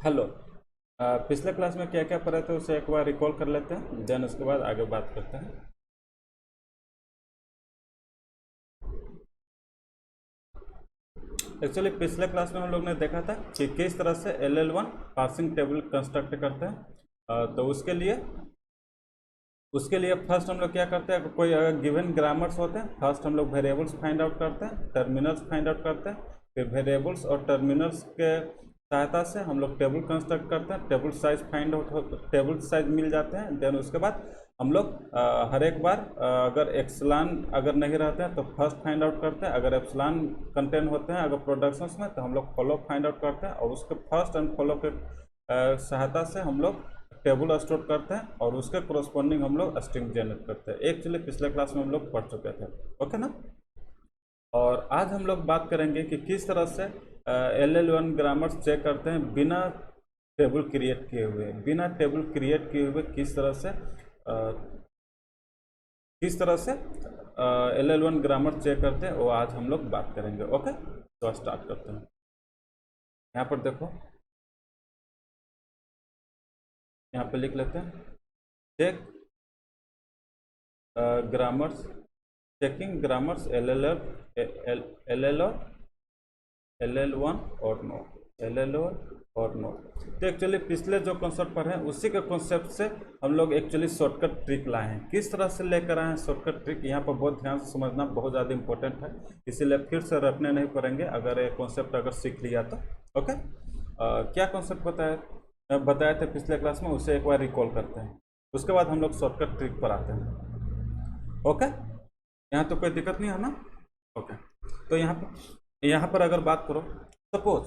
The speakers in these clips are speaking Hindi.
हेलो। पिछले क्लास में क्या क्या पढ़े थे उसे एक बार रिकॉल कर लेते हैं, देन उसके बाद आगे बात करते हैं। एक्चुअली पिछले क्लास में हम लोग ने देखा था कि किस तरह से LL1 पार्सिंग टेबल कंस्ट्रक्ट करते हैं। तो उसके लिए फर्स्ट हम लोग क्या करते हैं, कोई अगर गिवन ग्रामर्स होते हैं, फर्स्ट हम लोग वेरिएबल्स फाइंड आउट करते हैं, टर्मिनल्स फाइंड आउट करते हैं, फिर वेरिएबल्स और टर्मिनल्स के सहायता से हम लोग टेबल कंस्ट्रक्ट करते हैं, table size find out table size मिल जाते हैं। देन उसके बाद हम लोग हर एक बार अगर एक्सलान अगर नहीं रहते हैं तो फर्स्ट फाइंड आउट करते हैं, अगर एप्सलान कंटेंट होते हैं अगर प्रोडक्शंस में तो हम लोग फॉलो फाइंड आउट करते हैं, और उसके फर्स्ट एंड फॉलो के सहायता से हम लोग टेबल स्टोर करते हैं और उसके कोरस्पॉन्डिंग हम लोग स्ट्रिंग जनरेट करते हैं। एक्चुअली पिछले क्लास में हम लोग पढ़ चुके थे, ओके ना। और आज हम लोग बात करेंगे कि किस तरह से LL1 ग्रामर्स चेक करते हैं बिना टेबल क्रिएट किए हुए किस तरह से LL1 ग्रामर चेक करते हैं वो आज हम लोग बात करेंगे। ओके, तो स्टार्ट करते हैं। यहाँ पर देखो, यहाँ पे लिख लेते हैं check grammars, checking grammars LL1 और नोट। तो एक्चुअली पिछले जो कॉन्सेप्ट पर है उसी के कॉन्सेप्ट से हम लोग एक्चुअली शॉर्टकट ट्रिक लाए हैं। किस तरह से लेकर आए हैं शॉर्टकट ट्रिक, यहाँ पर बहुत ध्यान से समझना बहुत ज़्यादा इंपॉर्टेंट है, इसीलिए फिर से रटने नहीं पड़ेंगे अगर ये कॉन्सेप्ट अगर सीख लिया तो। ओके, क्या कॉन्सेप्ट बताए थे पिछले क्लास में, उसे एक बार रिकॉल करते हैं, उसके बाद हम लोग शॉर्टकट ट्रिक पर आते हैं। ओके, यहाँ तो कोई दिक्कत नहीं है ना। ओके, तो यहाँ पर अगर बात करो, सपोज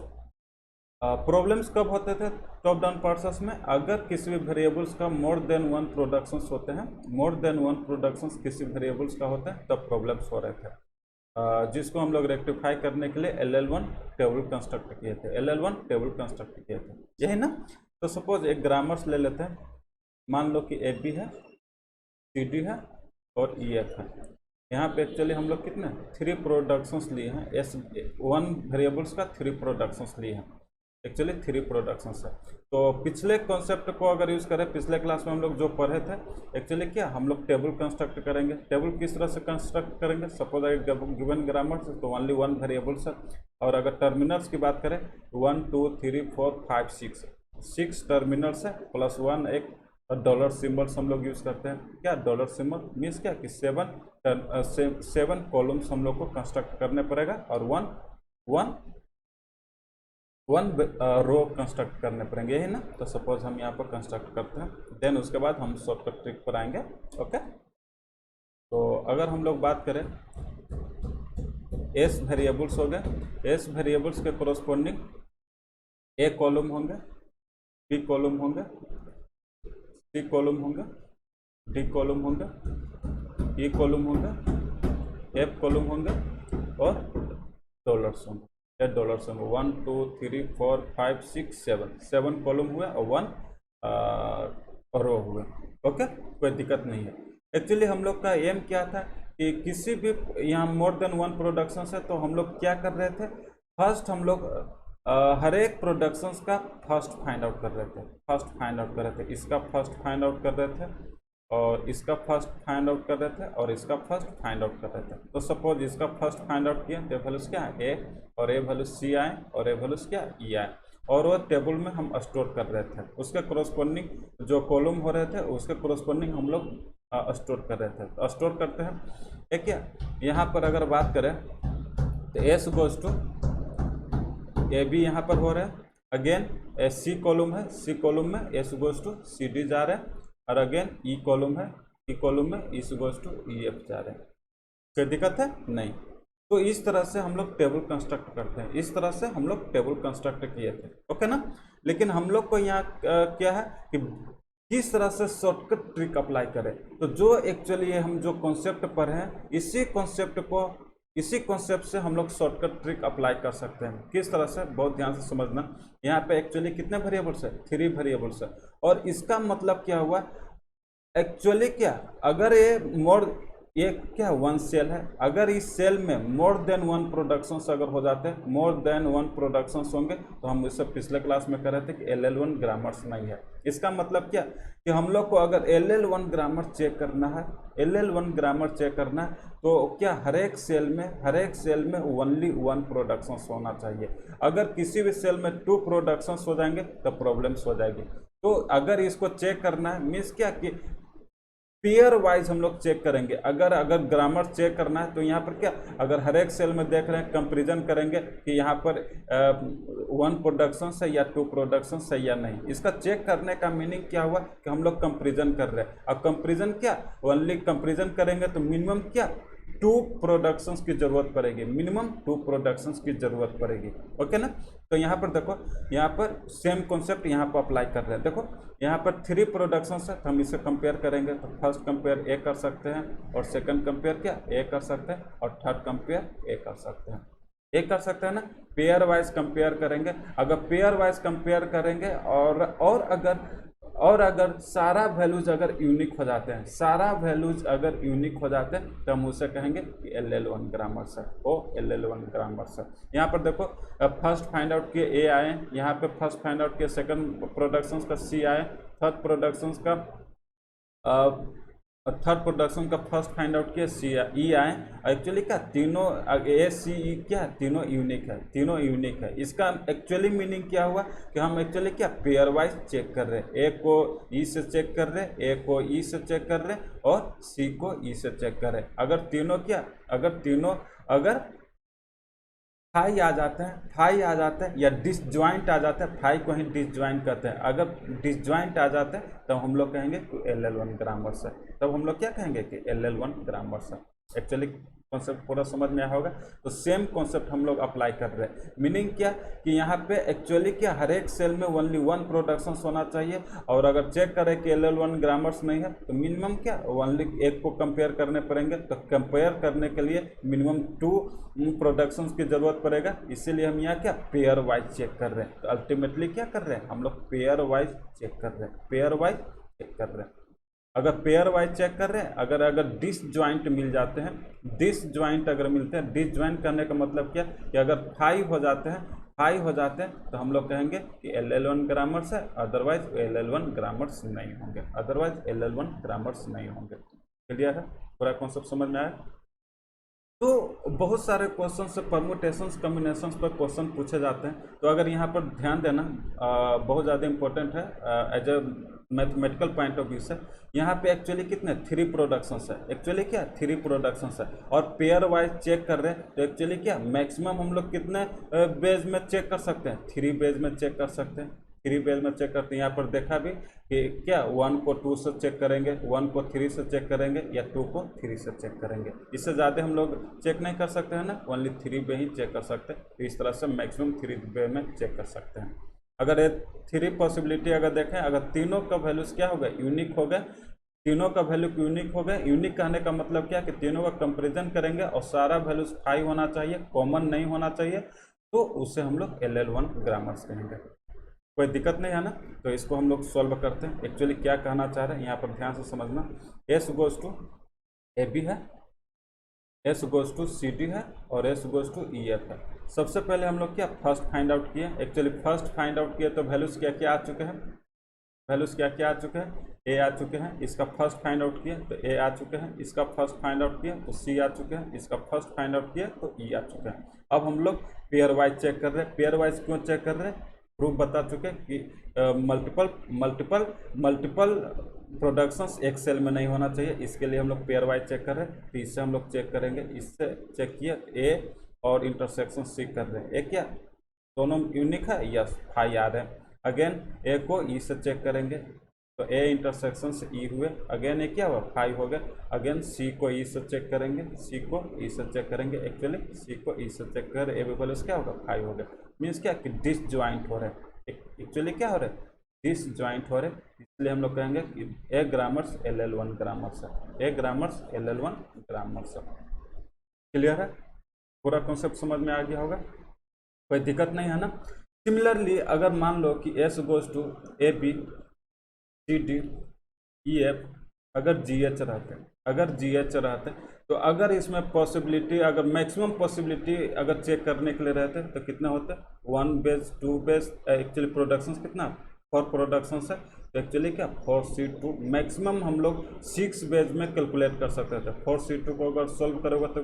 प्रॉब्लम्स कब होते थे टॉप डाउन प्रोसेस में, अगर किसी भी वेरिएबल्स का मोर देन वन प्रोडक्शंस होते हैं, मोर देन वन प्रोडक्शंस किसी वेरिएबल्स का होता है तब प्रॉब्लम्स हो रहे थे, जिसको हम लोग रेक्टिफाई करने के लिए LL1 टेबल कंस्ट्रक्ट किए थे, यही ना। तो सपोज एक ग्रामर्स ले लेते हैं, मान लो कि AB है, CD है और EF है। यहाँ पे एक्चुअली हम लोग कितने 3 प्रोडक्शंस लिए हैं, S1 वेरिएबल्स का 3 प्रोडक्शंस लिए हैं, एक्चुअली 3 प्रोडक्शंस है। तो पिछले कॉन्सेप्ट को अगर यूज़ करें, पिछले क्लास में हम लोग जो पढ़े थे एक्चुअली क्या हम लोग टेबल कंस्ट्रक्ट करेंगे। टेबल किस तरह से कंस्ट्रक्ट करेंगे, सपोज अगर गिवन ग्रामर से तो ओनली 1 वेरिएबल्स है, और अगर टर्मिनल्स की बात करें 1 2 3 4 5 6 टर्मिनल्स है, प्लस 1 एक डॉलर सिंबल्स हम लोग यूज़ करते हैं। क्या डॉलर सिंबल मीन्स क्या कि 7 कॉलम्स हम लोग को कंस्ट्रक्ट करने पड़ेगा और वन रो कंस्ट्रक्ट करने पड़ेंगे, यही ना। तो सपोज हम यहाँ पर कंस्ट्रक्ट करते हैं, देन उसके बाद हम शॉर्टकट ट्रिक पर आएंगे। ओके, तो अगर हम लोग बात करें S वेरिएबल्स हो गए, S वेरिएबल्स के कोरस्पॉन्डिंग A कॉलम होंगे, B कॉलम होंगे, C कॉलम होंगे, D कॉलम होंगे, E कॉलम होंगे, F कॉलम होंगे और डॉलर्स होंगे, 1 2 3 4 5 6 7 कॉलम हुए और 1 रो हुए। ओके, कोई दिक्कत नहीं है। एक्चुअली हम लोग का एम क्या था कि किसी भी यहाँ मोर देन 1 प्रोडक्शंस है तो हम लोग क्या कर रहे थे, फर्स्ट हम लोग हर एक प्रोडक्शंस का फर्स्ट फाइंड आउट कर रहे थे, इसका फर्स्ट फाइंड आउट कर रहे थे और इसका फर्स्ट फाइंड आउट कर रहे थे और इसका फर्स्ट फाइंड आउट कर रहे थे। तो सपोज इसका फर्स्ट फाइंड आउट किया तो वैल्यूज क्या है A, और A वैल्यू C आए और A वैल्यूज क्या E आए, और वो टेबल में हम स्टोर कर रहे थे, उसके कोरस्पॉन्डिंग जो कॉलम हो रहे थे उसके कोरस्पॉन्डिंग हम लोग स्टोर कर रहे थे। तो स्टोर करते हैं एक क्या, यहाँ पर अगर बात करें तो S गोज टू AB यहाँ पर हो रहा है, अगेन C कॉलम है, C कॉलम में S गोज टू CD जा रहे हैं, और अगेन E कॉलम है, E कॉलम में E गोज टू EF जा रहे हैं। कोई दिक्कत है नहीं। तो इस तरह से हम लोग टेबल कंस्ट्रक्ट करते हैं, इस तरह से हम लोग टेबल कंस्ट्रक्ट किए थे, ओके ना। लेकिन हम लोग को यहाँ क्या है कि किस तरह से शॉर्टकट ट्रिक अप्लाई करें, तो जो एक्चुअली हम जो कॉन्सेप्ट पर हैं इसी कॉन्सेप्ट से हम लोग शॉर्टकट ट्रिक अप्लाई कर सकते हैं। किस तरह से, बहुत ध्यान से समझना। यहाँ पे एक्चुअली कितने वेरिएबल्स है, 3 वेरिएबल्स है, और इसका मतलब क्या हुआ एक्चुअली क्या, अगर ये ये क्या वन सेल है। अगर इस सेल में मोर देन वन प्रोडक्शंस अगर हो जाते हैं, मोर देन वन प्रोडक्शंस होंगे, तो हम इससे पिछले क्लास में कर रहे थे कि LL1 ग्रामर्स नहीं है। इसका मतलब क्या कि हम लोग को अगर LL1 ग्रामर चेक करना है, LL1 ग्रामर चेक करना है, तो क्या हर एक सेल में ओनली वन प्रोडक्शंस होना चाहिए। अगर किसी भी सेल में टू प्रोडक्शंस हो जाएंगे तो प्रॉब्लम्स हो जाएगी। तो अगर इसको चेक करना है मीन्स क्या कि पेयर वाइज हम लोग चेक करेंगे। अगर ग्रामर चेक करना है तो यहाँ पर क्या, अगर हर एक सेल में देख रहे हैं कंपैरिजन करेंगे कि यहाँ पर वन प्रोडक्शन है या टू प्रोडक्शन है या नहीं। इसका चेक करने का मीनिंग क्या हुआ कि हम लोग कंपैरिजन कर रहे हैं। अब कंपैरिजन क्या, ओनली कंपैरिजन करेंगे तो मिनिमम क्या टू प्रोडक्शंस की जरूरत पड़ेगी, मिनिमम टू प्रोडक्शंस की जरूरत पड़ेगी। ओके ना। तो यहाँ पर देखो, यहाँ पर सेम कॉन्सेप्ट यहाँ पर अप्लाई कर रहे हैं। देखो यहाँ पर 3 प्रोडक्शंस है तो हम इसे कंपेयर करेंगे तो फर्स्ट कंपेयर ए कर सकते हैं, और सेकंड कंपेयर क्या ए कर सकते हैं, और थर्ड कंपेयर ए कर सकते हैं। ए कर सकते हैं ना, पेयर वाइज कंपेयर करेंगे। अगर पेयर वाइज कंपेयर करेंगे और अगर सारा वैल्यूज अगर यूनिक हो जाते हैं, सारा वैल्यूज अगर यूनिक हो जाते हैं तो हम उसे कहेंगे कि LL1 ग्रामर है, ओ LL1 ग्रामर है। यहाँ पर देखो फर्स्ट फाइंड आउट किए ए आए, यहाँ पे फर्स्ट फाइंड आउट किए सेकंड प्रोडक्शंस का सी आए, थर्ड प्रोडक्शंस का थर्ड प्रोडक्शन का फर्स्ट फाइंड आउट किया सी ई आए। एक्चुअली क्या तीनों ए सी ई क्या तीनों यूनिक है, तीनों यूनिक है। इसका एक्चुअली मीनिंग क्या हुआ कि हम एक्चुअली क्या पेयर वाइज चेक कर रहे हैं। ए को ई से चेक कर रहे हैं, ए को ई से चेक कर रहे हैं, और सी को ई से चेक कर रहे हैं। अगर फाई आ जाते हैं या डिसज्वाइंट आ जाते हैं, फाई को ही डिसज्वाइंट कहते हैं। अगर डिसज्वाइंट आ जाते हैं तब हम लोग कहेंगे कि LL1 ग्रामर है। तब हम लोग क्या कहेंगे कि LL1 ग्रामर है। एक्चुअली कॉन्सेप्ट पूरा समझ में आया होगा। तो सेम कॉन्सेप्ट हम लोग अप्लाई कर रहे हैं। मीनिंग क्या कि यहाँ पे एक्चुअली क्या हर एक सेल में ओनली वन प्रोडक्शन होना चाहिए, और अगर चेक करें कि LL1 ग्रामर्स नहीं है तो मिनिमम क्या ओनली एक को कंपेयर करने पड़ेंगे। तो कंपेयर करने के लिए मिनिमम 2 प्रोडक्शंस की जरूरत पड़ेगा। इसीलिए हम यहाँ क्या पेयर वाइज चेक कर रहे हैं। तो अल्टीमेटली क्या कर रहे हैं हम लोग पेयर वाइज चेक कर रहे हैं, पेयर वाइज चेक कर रहे हैं। अगर पेयर वाइज चेक कर रहे हैं, अगर डिसज्वाइंट मिल जाते हैं, डिसज्वाइंट अगर मिलते हैं, डिसज्वाइंट करने का मतलब क्या कि अगर फाई हो जाते हैं तो हम लोग कहेंगे कि LL1 ग्रामर्स है, अदरवाइज LL1 ग्रामर्स नहीं होंगे, अदरवाइज LL1 ग्रामर्स नहीं होंगे। क्लियर है, पूरा कॉन्सेप्ट समझ में आया। तो बहुत सारे क्वेश्चन से परमुटेशंस कम्बिनेशंस पर क्वेश्चन पूछे जाते हैं। तो अगर यहाँ पर ध्यान देना बहुत ज़्यादा इंपॉर्टेंट है as a mathematical point of view से। यहाँ पे एक्चुअली कितने 3 प्रोडक्शंस है, एक्चुअली क्या 3 प्रोडक्शंस है, और पेयर वाइज चेक कर रहे हैं। तो एक्चुअली क्या मैक्सिमम हम लोग कितने बेज में चेक कर सकते हैं, 3 बेज में चेक कर सकते हैं, 3 बेज में चेक करते हैं। यहाँ पर देखा भी कि क्या 1 को 2 से चेक करेंगे, 1 को 3 से चेक करेंगे, या 2 को 3 से चेक करेंगे। इससे ज़्यादा हम लोग चेक नहीं कर सकते हैं ना, ओनली 3 पे ही चेक कर सकते हैं। तो इस तरह से मैक्सिमम 3 पे में चेक कर सकते हैं। अगर ये 3 पॉसिबिलिटी अगर देखें, अगर तीनों का वैल्यूज क्या हो गए यूनिक हो गए, तीनों का वैल्यू यूनिक हो गए। यूनिक कहने का मतलब क्या कि तीनों का कंपेरिजन करेंगे और सारा वैल्यूज 5 होना चाहिए, कॉमन नहीं होना चाहिए, तो उसे हम लोग LL1 ग्रामर्स कहेंगे। कोई दिक्कत नहीं है ना। तो इसको हम लोग सॉल्व करते हैं। एक्चुअली क्या कहना चाह रहे हैं यहाँ पर ध्यान से समझना। S गोज टू AB है, S गोज टू CD है, और S गोज टू EF है। सबसे पहले हम लोग क्या फर्स्ट फाइंड आउट किए। एक्चुअली फर्स्ट फाइंड आउट किए तो वैल्यूज क्या क्या आ चुके हैं, वैल्यूज क्या क्या आ चुके हैं, A आ चुके हैं। इसका फर्स्ट फाइंड आउट किया तो A आ चुके हैं, इसका फर्स्ट फाइंड आउट किया तो C आ चुके हैं, इसका फर्स्ट फाइंड आउट किया तो E आ चुके हैं। अब हम लोग पेयर वाइज चेक कर रहे हैं। पेयर वाइज क्यों चेक कर रहे हैं, प्रूफ बता चुके कि मल्टीपल प्रोडक्शंस एक सेल में नहीं होना चाहिए। इसके लिए हम लोग पेयर वाइज चेक कर रहे हैं। तो इससे हम लोग चेक करेंगे, इससे चेक किया A और इंटरसेक्शन C कर रहे हैं। ए क्या दोनों यूनिक है, यस फाई आ रहे हैं। अगेन A को E से चेक करेंगे तो A इंटरसेक्शन से E हुए। अगेन ए क्या हुआ 5 हो गए। अगेन C को E से चेक करेंगे, C को E से चेक करेंगे। एक्चुअली C को E से चेक कर A वैल्यूज क्या होगा 5 हो गए। मीन्स क्या कि डिसज्वाइंट हो रहे हैं। एक्चुअली क्या हो रहा है डिसज्वाइंट हो रहे, इसलिए हम लोग कहेंगे कि ए ग्रामर्स LL1 ग्रामर्स है, ए ग्रामर्स LL1 ग्रामर्स है। क्लियर है, पूरा कॉन्सेप्ट समझ में आ गया होगा, कोई दिक्कत नहीं है ना। सिमिलरली अगर मान लो कि S goes to AB CD EF अगर GH रहते हैं, अगर GH रहते हैं तो अगर इसमें पॉसिबिलिटी, अगर मैक्सिमम पॉसिबिलिटी अगर चेक करने के लिए रहते तो कितने होते, 1 बेस 2 बेस, एक्चुअली प्रोडक्शन कितना 4 प्रोडक्शन है, तो एक्चुअली क्या 4C2 मैक्सिमम हम लोग 6 बेस में कैलकुलेट कर सकते थे। 4C2 को अगर सॉल्व करोगे तो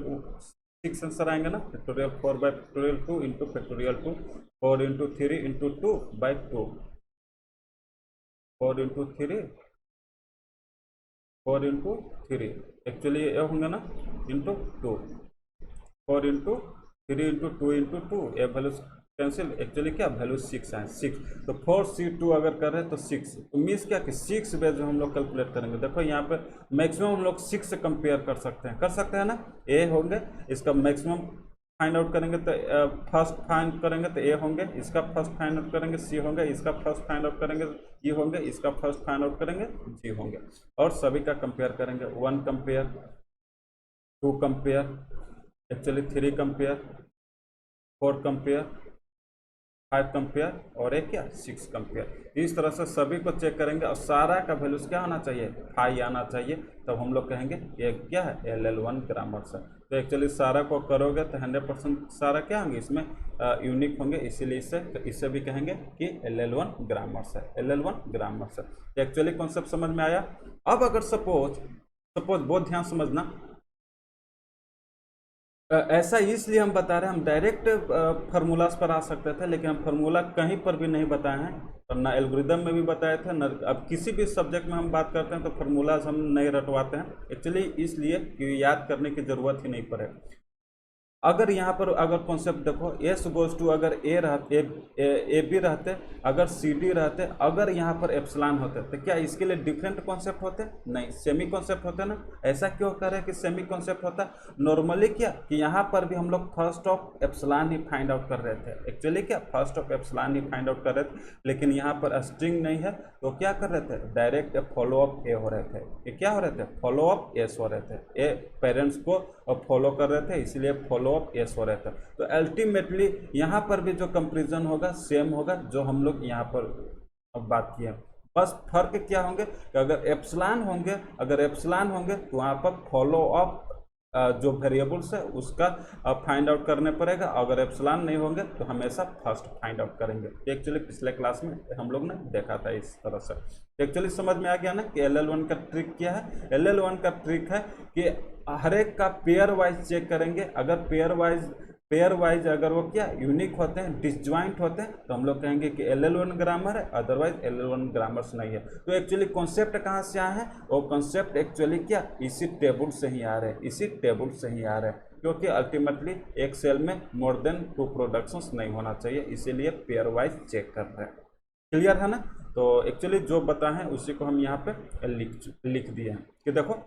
6 आंसर आएंगे ना, factorial 4 by factorial 2 into factorial 2, 4 into 3 into 2 by 2, 4 into 3 4 into 3 actually ये होंगे ना इंटू 2, 4 इंटू 3 इंटू 2 इंटू 2, ये वैल्यू कैंसिल, एक्चुअली क्या वैल्यू 6 है 6। तो 4C2 अगर कर रहे हैं तो 6, तो मीन्स क्या कि 6 बेस हम लोग कैलकुलेट करेंगे। देखो यहाँ पे मैक्सिमम हम लोग 6 से कंपेयर कर सकते हैं ना, ए होंगे, इसका मैक्सिमम फाइंड आउट करेंगे तो फर्स्ट फाइंड करेंगे तो ए होंगे, इसका फर्स्ट फाइंड आउट करेंगे सी होंगे, इसका फर्स्ट फाइंड आउट करेंगे ई होंगे, इसका फर्स्ट फाइंड आउट करेंगे जी होंगे, और सभी का कंपेयर करेंगे। 1 compare, 2 compare, actually 3 compare, 4 compare, 5 compare और एक क्या 6 कंपेयर। इस तरह से सभी को चेक करेंगे और सारा का वैल्यूज क्या आना चाहिए, हाई आना चाहिए, तब हम लोग कहेंगे ये क्या है LL1 ग्रामर से। तो एक्चुअली सारा को करोगे तो 100% सारा क्या होंगे इसमें यूनिक होंगे, इसीलिए इससे भी कहेंगे कि LL1 ग्रामर से, LL1 ग्रामर से। तो एक्चुअली कॉन्सेप्ट समझ में आया। अब अगर सपोज बहुत ध्यान समझना, ऐसा इसलिए हम बता रहे हैं, हम डायरेक्ट फार्मूलाज पर आ सकते थे, लेकिन हम फार्मूला कहीं पर भी नहीं बताए हैं, और ना एल्गोरिदम में भी बताए थे, न अब किसी भी सब्जेक्ट में हम बात करते हैं तो फार्मूलाज हम नहीं रटवाते हैं, एक्चुअली इसलिए कि याद करने की ज़रूरत ही नहीं पड़े। अगर यहाँ पर अगर कॉन्सेप्ट देखो, एस गोज टू अगर ए बी रहते, अगर सी डी रहते, अगर यहाँ पर एप्सिलॉन होते, तो क्या इसके लिए डिफरेंट कॉन्सेप्ट होते? नहीं, सेमी कॉन्सेप्ट होते ना। ऐसा क्यों कर रहे हैं कि सेमी कॉन्सेप्ट होता? नॉर्मली क्या कि यहाँ पर भी हम लोग first of epsilon he find out कर रहे थे, एक्चुअली क्या first of epsilon he find out कर रहे थे, लेकिन यहाँ पर स्ट्रिंग नहीं है तो क्या कर रहे थे, डायरेक्ट फॉलो अप ए हो रहे थे। ये क्या हो रहे थे, फॉलो अप एस हो रहे थे, ए पेरेंट्स को फॉलो कर रहे थे, इसलिए फॉलो अप एस हो रहा था। तो अल्टीमेटली यहाँ पर भी जो कंपैरिजन होगा सेम होगा जो हम लोग यहाँ पर अब बात किए। बस फर्क क्या होंगे कि अगर एप्सिलॉन होंगे तो वहाँ पर फॉलो अप जो वेरिएबल्स है उसका फाइंड आउट करने पड़ेगा, अगर एप्सिलॉन नहीं होंगे तो हमेशा फर्स्ट फाइंड आउट करेंगे। एक्चुअली पिछले क्लास में हम लोग ने देखा था इस तरह से। एक्चुअली समझ में आ गया ना कि LL1 का ट्रिक क्या है। LL1 का ट्रिक है कि हर एक का पेयर वाइज चेक करेंगे, अगर पेयर वाइज अगर वो क्या यूनिक होते हैं, डिसजॉइंट होते हैं, तो हम लोग कहेंगे कि LL1 ग्रामर है, अदरवाइज LL1 ग्रामर्स नहीं है। तो एक्चुअली कॉन्सेप्ट कहाँ से आए हैं, वो कॉन्सेप्ट एक्चुअली क्या इसी टेबल से ही आ रहे हैं, क्योंकि अल्टीमेटली एक सेल में मोर देन 2 प्रोडक्शंस नहीं होना चाहिए, इसीलिए पेयर वाइज चेक कर रहे हैं। क्लियर है ना। तो एक्चुअली जो बताए हैं उसी को हम यहाँ पे लिख दिए हैं कि देखो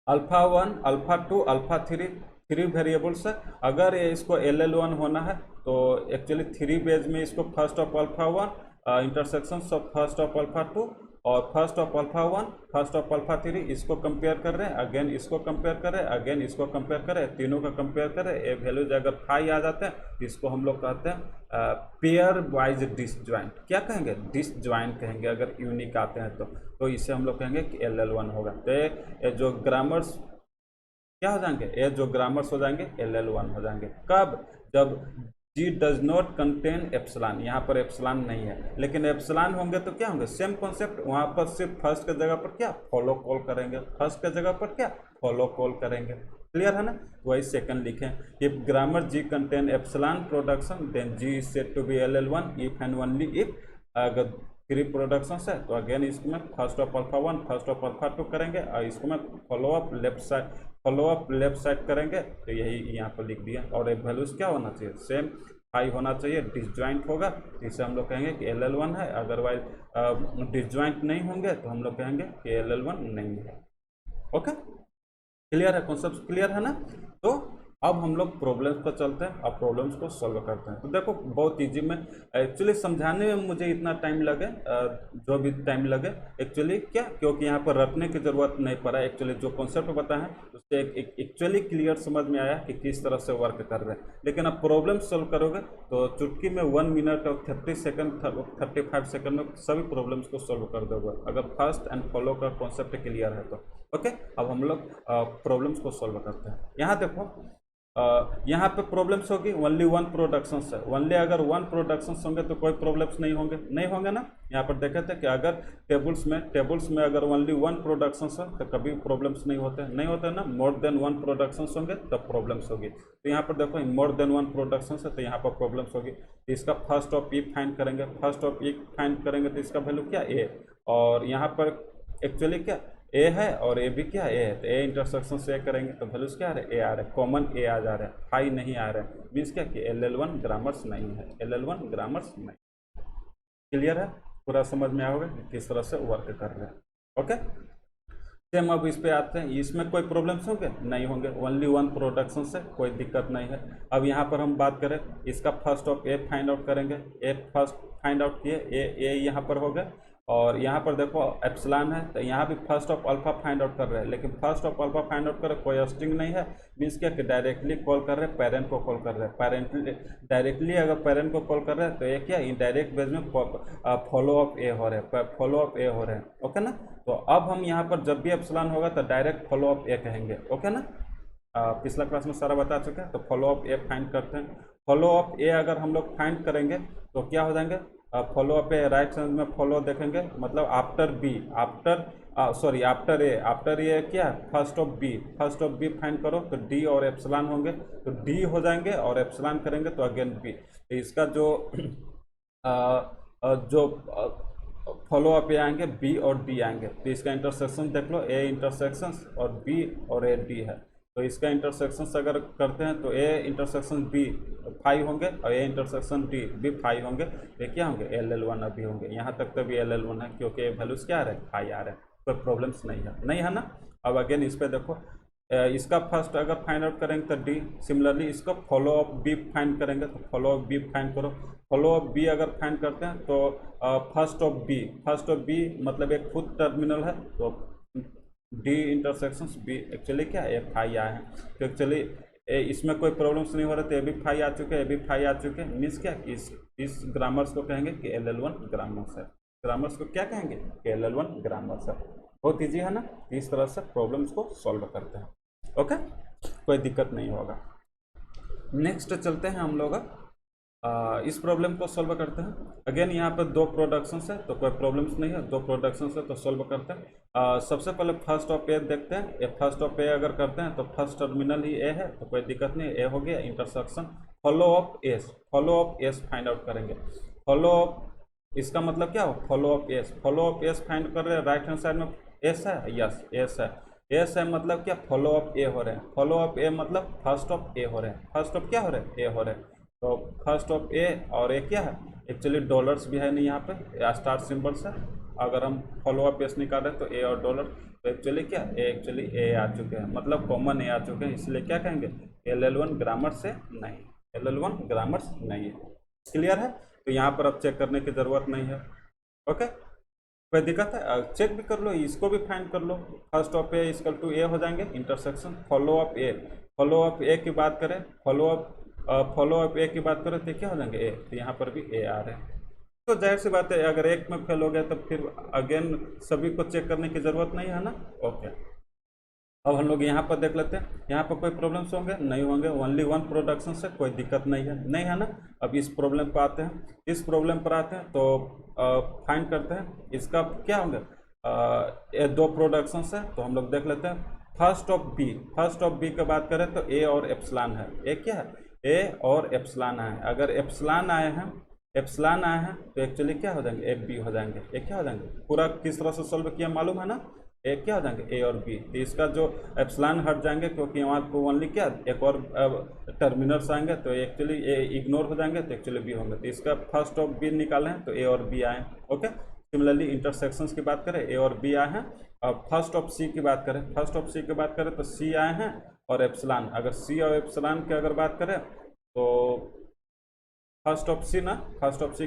अल्फा 1, अल्फा 2, अल्फा 3 वेरिएबल्स है। अगर इसको LL1 होना है तो एक्चुअली 3 बेस में इसको first of alpha 1 intersection of first of alpha 2 और first of alpha 1 first of alpha 3 इसको कंपेयर कर रहे हैं, अगेन इसको कंपेयर कर रहे हैं, अगेन इसको कंपेयर कर रहे हैं, तीनों का कंपेयर कर रहे हैं। ये वैल्यूज अगर हाई आ जाते हैं इसको हम लोग कहते हैं पेयर वाइज डिसजॉइंट। क्या कहेंगे, डिसजॉइंट कहेंगे अगर यूनिक आते हैं तो इसे हम लोग कहेंगे कि LL1 होगा। तो ये जो ग्रामर्स क्या हो जाएंगे, ये जो ग्रामर्स हो जाएंगे LL1 हो जाएंगे। कब, जब G does not contain epsilon, यहाँ पर एप्सिलॉन नहीं है, लेकिन एप्सिलॉन होंगे तो क्या होंगे, सेम कॉन्सेप्ट, वहाँ पर सिर्फ फर्स्ट के जगह पर क्या फॉलो कॉल करेंगे, फर्स्ट के जगह पर क्या फॉलो कॉल करेंगे। क्लियर है ना। वही सेकंड लिखें, if grammar G contain epsilon production then G is said to be LL1 if and only if. अगर 3 प्रोडक्शन है तो अगेन इसमें first of alpha 1 first of alpha 2 करेंगे और इसको में फॉलो अप लेफ्ट साइड करेंगे। तो यही यहाँ पर लिख दिया। और एक वैल्यूज क्या होना चाहिए, सेम हाई होना चाहिए, डिसजॉइंट होगा, इसे हम लोग कहेंगे कि LL1 है। अदरवाइज डिसजॉइंट नहीं होंगे तो हम लोग कहेंगे कि LL1 नहीं है। ओके, क्लियर है, कॉन्सेप्ट क्लियर है ना। तो अब हम लोग प्रॉब्लम्स पर चलते हैं और प्रॉब्लम्स को सॉल्व करते हैं। तो देखो बहुत इजी में एक्चुअली समझाने में मुझे इतना टाइम लगे, जो भी टाइम लगे एक्चुअली क्या, क्योंकि यहाँ पर रटने की ज़रूरत नहीं पड़ा। एक्चुअली जो कॉन्सेप्ट बताए हैं उससे एक्चुअली क्लियर समझ में आया कि किस तरह से वर्क कर रहे हैं। लेकिन अब प्रॉब्लम सॉल्व करोगे तो चुटकी में 1 मिनट और 30 सेकंड 35 सेकंड में सभी प्रॉब्लम्स को सॉल्व कर दोगे, अगर फर्स्ट एंड फॉलो का कॉन्सेप्ट क्लियर है तो। ओके, अब हम लोग प्रॉब्लम्स को सॉल्व करते हैं। यहाँ देखो, यहाँ पे प्रॉब्लम्स होगी, ओनली वन प्रोडक्शन है, ओनली अगर वन प्रोडक्शन होंगे तो कोई प्रॉब्लम्स नहीं होंगे, नहीं होंगे ना। यहाँ पर देखे थे कि अगर टेबल्स में अगर ओनली वन प्रोडक्शन है तो कभी प्रॉब्लम्स नहीं होते ना। मोर देन वन प्रोडक्शन होंगे तब प्रॉब्लम्स होगी। तो यहाँ पर देखो मोर देन वन प्रोडक्शन है तो यहाँ पर प्रॉब्लम्स होगी। तो इसका फर्स्ट ऑफ ई फाइंड करेंगे, फर्स्ट ऑफ ई फाइंड करेंगे तो इसका वैल्यू क्या ए, और यहाँ पर एक्चुअली क्या ए है और ए भी क्या ए है, तो ए इंटरसेक्शन से ए करेंगे तो वैल्यूज क्या आ रहा है, ए आ रहा है, कॉमन ए आ जा रहा है, फाई नहीं आ रहा है। मीन्स क्या कि LL1 ग्रामर्स नहीं है, LL1 ग्रामर्स नहीं। क्लियर है, पूरा समझ में आओगे किस तरह से वर्क कर रहे हैं। ओके, सेम अब इस पे आते हैं, इसमें कोई प्रॉब्लम्स होंगे, नहीं होंगे, ओनली वन प्रोडक्शन से कोई दिक्कत नहीं है। अब यहाँ पर हम बात करें इसका first of A find out करेंगे, ए फर्स्ट फाइंड आउट किए, ए यहाँ पर हो गया, और यहाँ पर देखो एप्सिलॉन है तो यहाँ भी first of alpha find out कर रहे हैं, लेकिन first of alpha find out कर रहे कोई स्ट्रिंग नहीं है। मीन्स क्या कि डायरेक्टली कॉल कर रहे हैं, पेरेंट को कॉल कर रहे हैं, डायरेक्टली अगर पेरेंट को कॉल कर रहे हैं तो ये क्या इनडायरेक्ट बेस में फॉलो अप ए हो रहे हैं, फॉलो अप ए हो रहे हैं। ओके ना, तो अब हम यहाँ पर जब भी एप्सिलॉन होगा तो डायरेक्ट फॉलो अप ए कहेंगे। ओके ना, पिछला क्लास में सारा बता चुके हैं। तो फॉलो अप ए फाइंड करते हैं, फॉलो अप ए अगर हम लोग फाइंड करेंगे तो क्या हो जाएंगे, फॉलो अप ए राइट साइड में फॉलो देखेंगे, मतलब आफ्टर बी, आफ्टर ए क्या फर्स्ट ऑफ बी फाइंड करो तो डी और एप्सिलॉन होंगे, तो डी हो जाएंगे और एप्सिलॉन करेंगे तो अगेन बी। तो इसका जो फॉलो अप ए आएंगे बी और डी आएंगे, तो इसका इंटरसेक्शन देख लो, ए इंटरसेक्शन और बी और ए डी है, तो इसका इंटरसेक्शन अगर करते हैं तो ए इंटरसेक्शन बी 5 होंगे और ए इंटरसेक्शन डी भी 5 होंगे। ये क्या होंगे, LL1 अभी होंगे, यहाँ तक तो भी LL1 है क्योंकि वैल्यूज क्या आ रहे हैं, 5 आ रहे हैं, कोई प्रॉब्लम्स नहीं है ना। अब अगेन इस पर देखो, इसका फर्स्ट अगर फाइंड आउट करेंगे तो डी, सिमिलरली इसका फॉलो अप बी फाइंड करेंगे तो फॉलो अप बी फाइंड करो, फॉलो अप बी अगर फाइंड करते हैं तो फर्स्ट ऑफ बी मतलब एक खुद टर्मिनल है, तो डी इंटरसेक्शन बी एक्चुअली क्या है, फाई आए हैं, तो एक्चुअली इसमें कोई प्रॉब्लम्स नहीं हो रहे, तो ए भी फाई आ चुके हैं, ए भी फाई आ चुके हैं। मीन्स क्या इस ग्रामर्स को कहेंगे कि LL1 ग्रामर्स है, ग्रामर्स को क्या कहेंगे कि LL1 ग्रामर्स है। बहुत ईजी है ना, इस तरह से प्रॉब्लम्स को सॉल्व करते हैं। ओके, कोई दिक्कत नहीं होगा। नेक्स्ट चलते हैं हम लोग इस प्रॉब्लम को सॉल्व करते हैं। अगेन यहाँ पर 2 प्रोडक्शन है तो कोई प्रॉब्लम्स नहीं है, 2 प्रोडक्शन है तो सॉल्व करते हैं। सबसे पहले फर्स्ट ऑफ ए देखते हैं, ए फर्स्ट ऑफ ए अगर करते हैं तो फर्स्ट टर्मिनल ही ए है तो कोई दिक्कत नहीं, ए हो गया, intersection follow of S find out करेंगे। फॉलो ऑफ इसका मतलब क्या हो, फॉलो ऑफ एस फाइंड कर रहे हैं, राइट हैंड साइड में एस है, यस एस है मतलब क्या, फॉलो ऑफ ए हो रहे हैं, फॉलो ऑफ ए मतलब फर्स्ट ऑफ ए हो रहे हैं, फर्स्ट ऑफ क्या हो रहे हैं, ए हो रहे हैं, तो फर्स्ट ऑफ ए और ए क्या है, एक्चुअली डॉलर्स भी है नहीं यहाँ पे, स्टार सिंबल्स है। अगर हम फॉलो अप एस निकाल रहे हैं तो ए और डॉलर, तो एक्चुअली क्या एक्चुअली ए आ चुके हैं, मतलब कॉमन ए आ चुके हैं, इसलिए क्या कहेंगे LL1 ग्रामर से नहीं, LL1 ग्रामर्स नहीं है। क्लियर है, तो यहाँ पर अब चेक करने की ज़रूरत नहीं है। ओके, कोई दिक्कत है, चेक भी कर लो, इसको भी फाइंड कर लो, first of A equal to a हो जाएंगे, इंटरसेक्शन फॉलो अप ए की बात करें, फॉलो अप ए की बात करें तो क्या हो जाएंगे ए, तो यहाँ पर भी ए आ रहे हैं। तो जाहिर सी बात है अगर एक में फेल हो गया तो फिर अगेन सभी को चेक करने की ज़रूरत नहीं है ना। ओके, अब हम लोग यहाँ पर देख लेते हैं, यहाँ पर कोई प्रॉब्लम्स होंगे, नहीं होंगे, ओनली वन प्रोडक्शन से कोई दिक्कत नहीं है ना। अब इस प्रॉब्लम पर आते हैं, तो फाइंड करते हैं इसका क्या होंगे, ये 2 प्रोडक्शन है तो हम लोग देख लेते हैं। फर्स्ट ऑफ बी की बात करें तो ए और एप्सिलॉन है, ए क्या है, ए और एप्सिलॉन है। अगर एप्सिलॉन आए हैं तो एक्चुअली क्या हो जाएंगे, एफ बी हो जाएंगे, ए क्या हो जाएंगे, पूरा किस तरह से सॉल्व किया मालूम है ना, ए क्या हो जाएंगे, ए और बी, तो इसका जो एप्सिलॉन हट जाएंगे क्योंकि वहाँ को ओनली क्या एक और टर्मिनल्स आएंगे तो एक्चुअली ए इग्नोर हो जाएंगे तो एक्चुअली बी होंगे, तो इसका फर्स्ट ऑफ बी निकाले हैं तो ए और बी आए। ओके, सिमिलरली इंटरसेक्शंस की बात करें, ए और बी आए हैं। और फर्स्ट ऑफ सी की बात करें तो सी आए हैं और एप्सिलॉन, अगर सी और एप्सिलॉन की अगर बात करें तो फर्स्ट ऑफ सी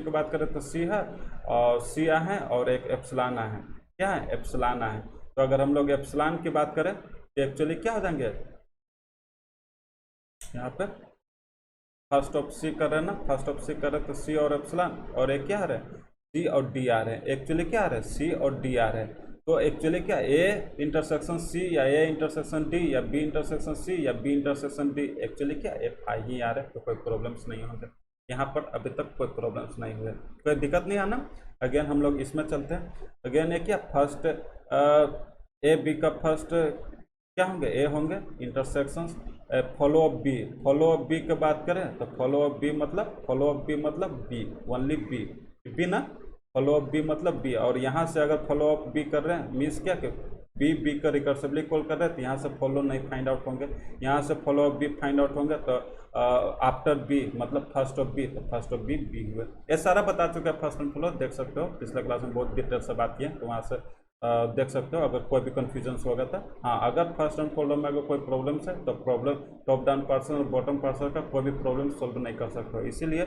की बात करें तो सी है और सी आए हैं और एक एप्सिलॉन आए हैं, क्या है, एप्सिलॉन आए हैं। तो अगर हम लोग एप्सिलॉन की बात करें तो एक्चुअली क्या हो जाएंगे, यहाँ पे फर्स्ट ऑफ सी कर रहे हैं ना, फर्स्ट ऑफ सी कर रहे तो सी और एप्सिलॉन, और एक क्या आ रहे हैं, सी और डी आ रहे हैं, एक्चुअली क्या आ रहे हैं, सी और डी आ रहे हैं। तो एक्चुअली क्या ए इंटरसेक्शन सी या ए इंटरसेक्शन डी या बी इंटरसेक्शन सी या बी इंटरसेक्शन डी एक्चुअली क्या एफ आई ही आ रहा है, तो कोई प्रॉब्लम्स नहीं होंगे यहाँ पर, अभी तक कोई प्रॉब्लम्स नहीं हुए, कोई दिक्कत नहीं आना। अगेन हम लोग इसमें चलते हैं। अगेन ये क्या फर्स्ट ए बी का फर्स्ट क्या होंगे, ए होंगे intersections follow of B. Follow of B की बात करें तो फॉलो ऑफ बी मतलब बी, ओनली बी ना, फॉलो ऑफ बी मतलब बी। और यहाँ से अगर फॉलो ऑफ बी कर रहे हैं मीन्स क्या कि बी का रिकर्सिवली कॉल कर रहे हैं, तो यहाँ से फॉलो नहीं फाइंड आउट होंगे, यहाँ से follow of B find out होंगे, तो आफ्टर बी मतलब फर्स्ट ऑफ बी, तो फर्स्ट ऑफ बी हुए। ये सारा बता चुका है फर्स्ट एंड फॉलो, देख सकते हो पिछले क्लास में बहुत डिटेल से बात किए, तो वहाँ से देख सकते हो। अगर कोई भी कन्फ्यूजन होगा तो हाँ, अगर फर्स्ट एंड फॉलो में अगर कोई प्रॉब्लम्स है तो प्रॉब्लम टॉप डाउन पर्सन और बॉटम पर्सन का कोई भी प्रॉब्लम सोल्व नहीं कर सकते हो। इसीलिए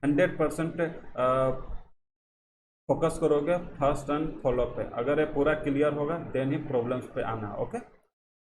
100% फोकस करोगे फर्स्ट एंड फॉलो पे। अगर ये पूरा क्लियर होगा देन ही प्रॉब्लम्स पे आना। ओके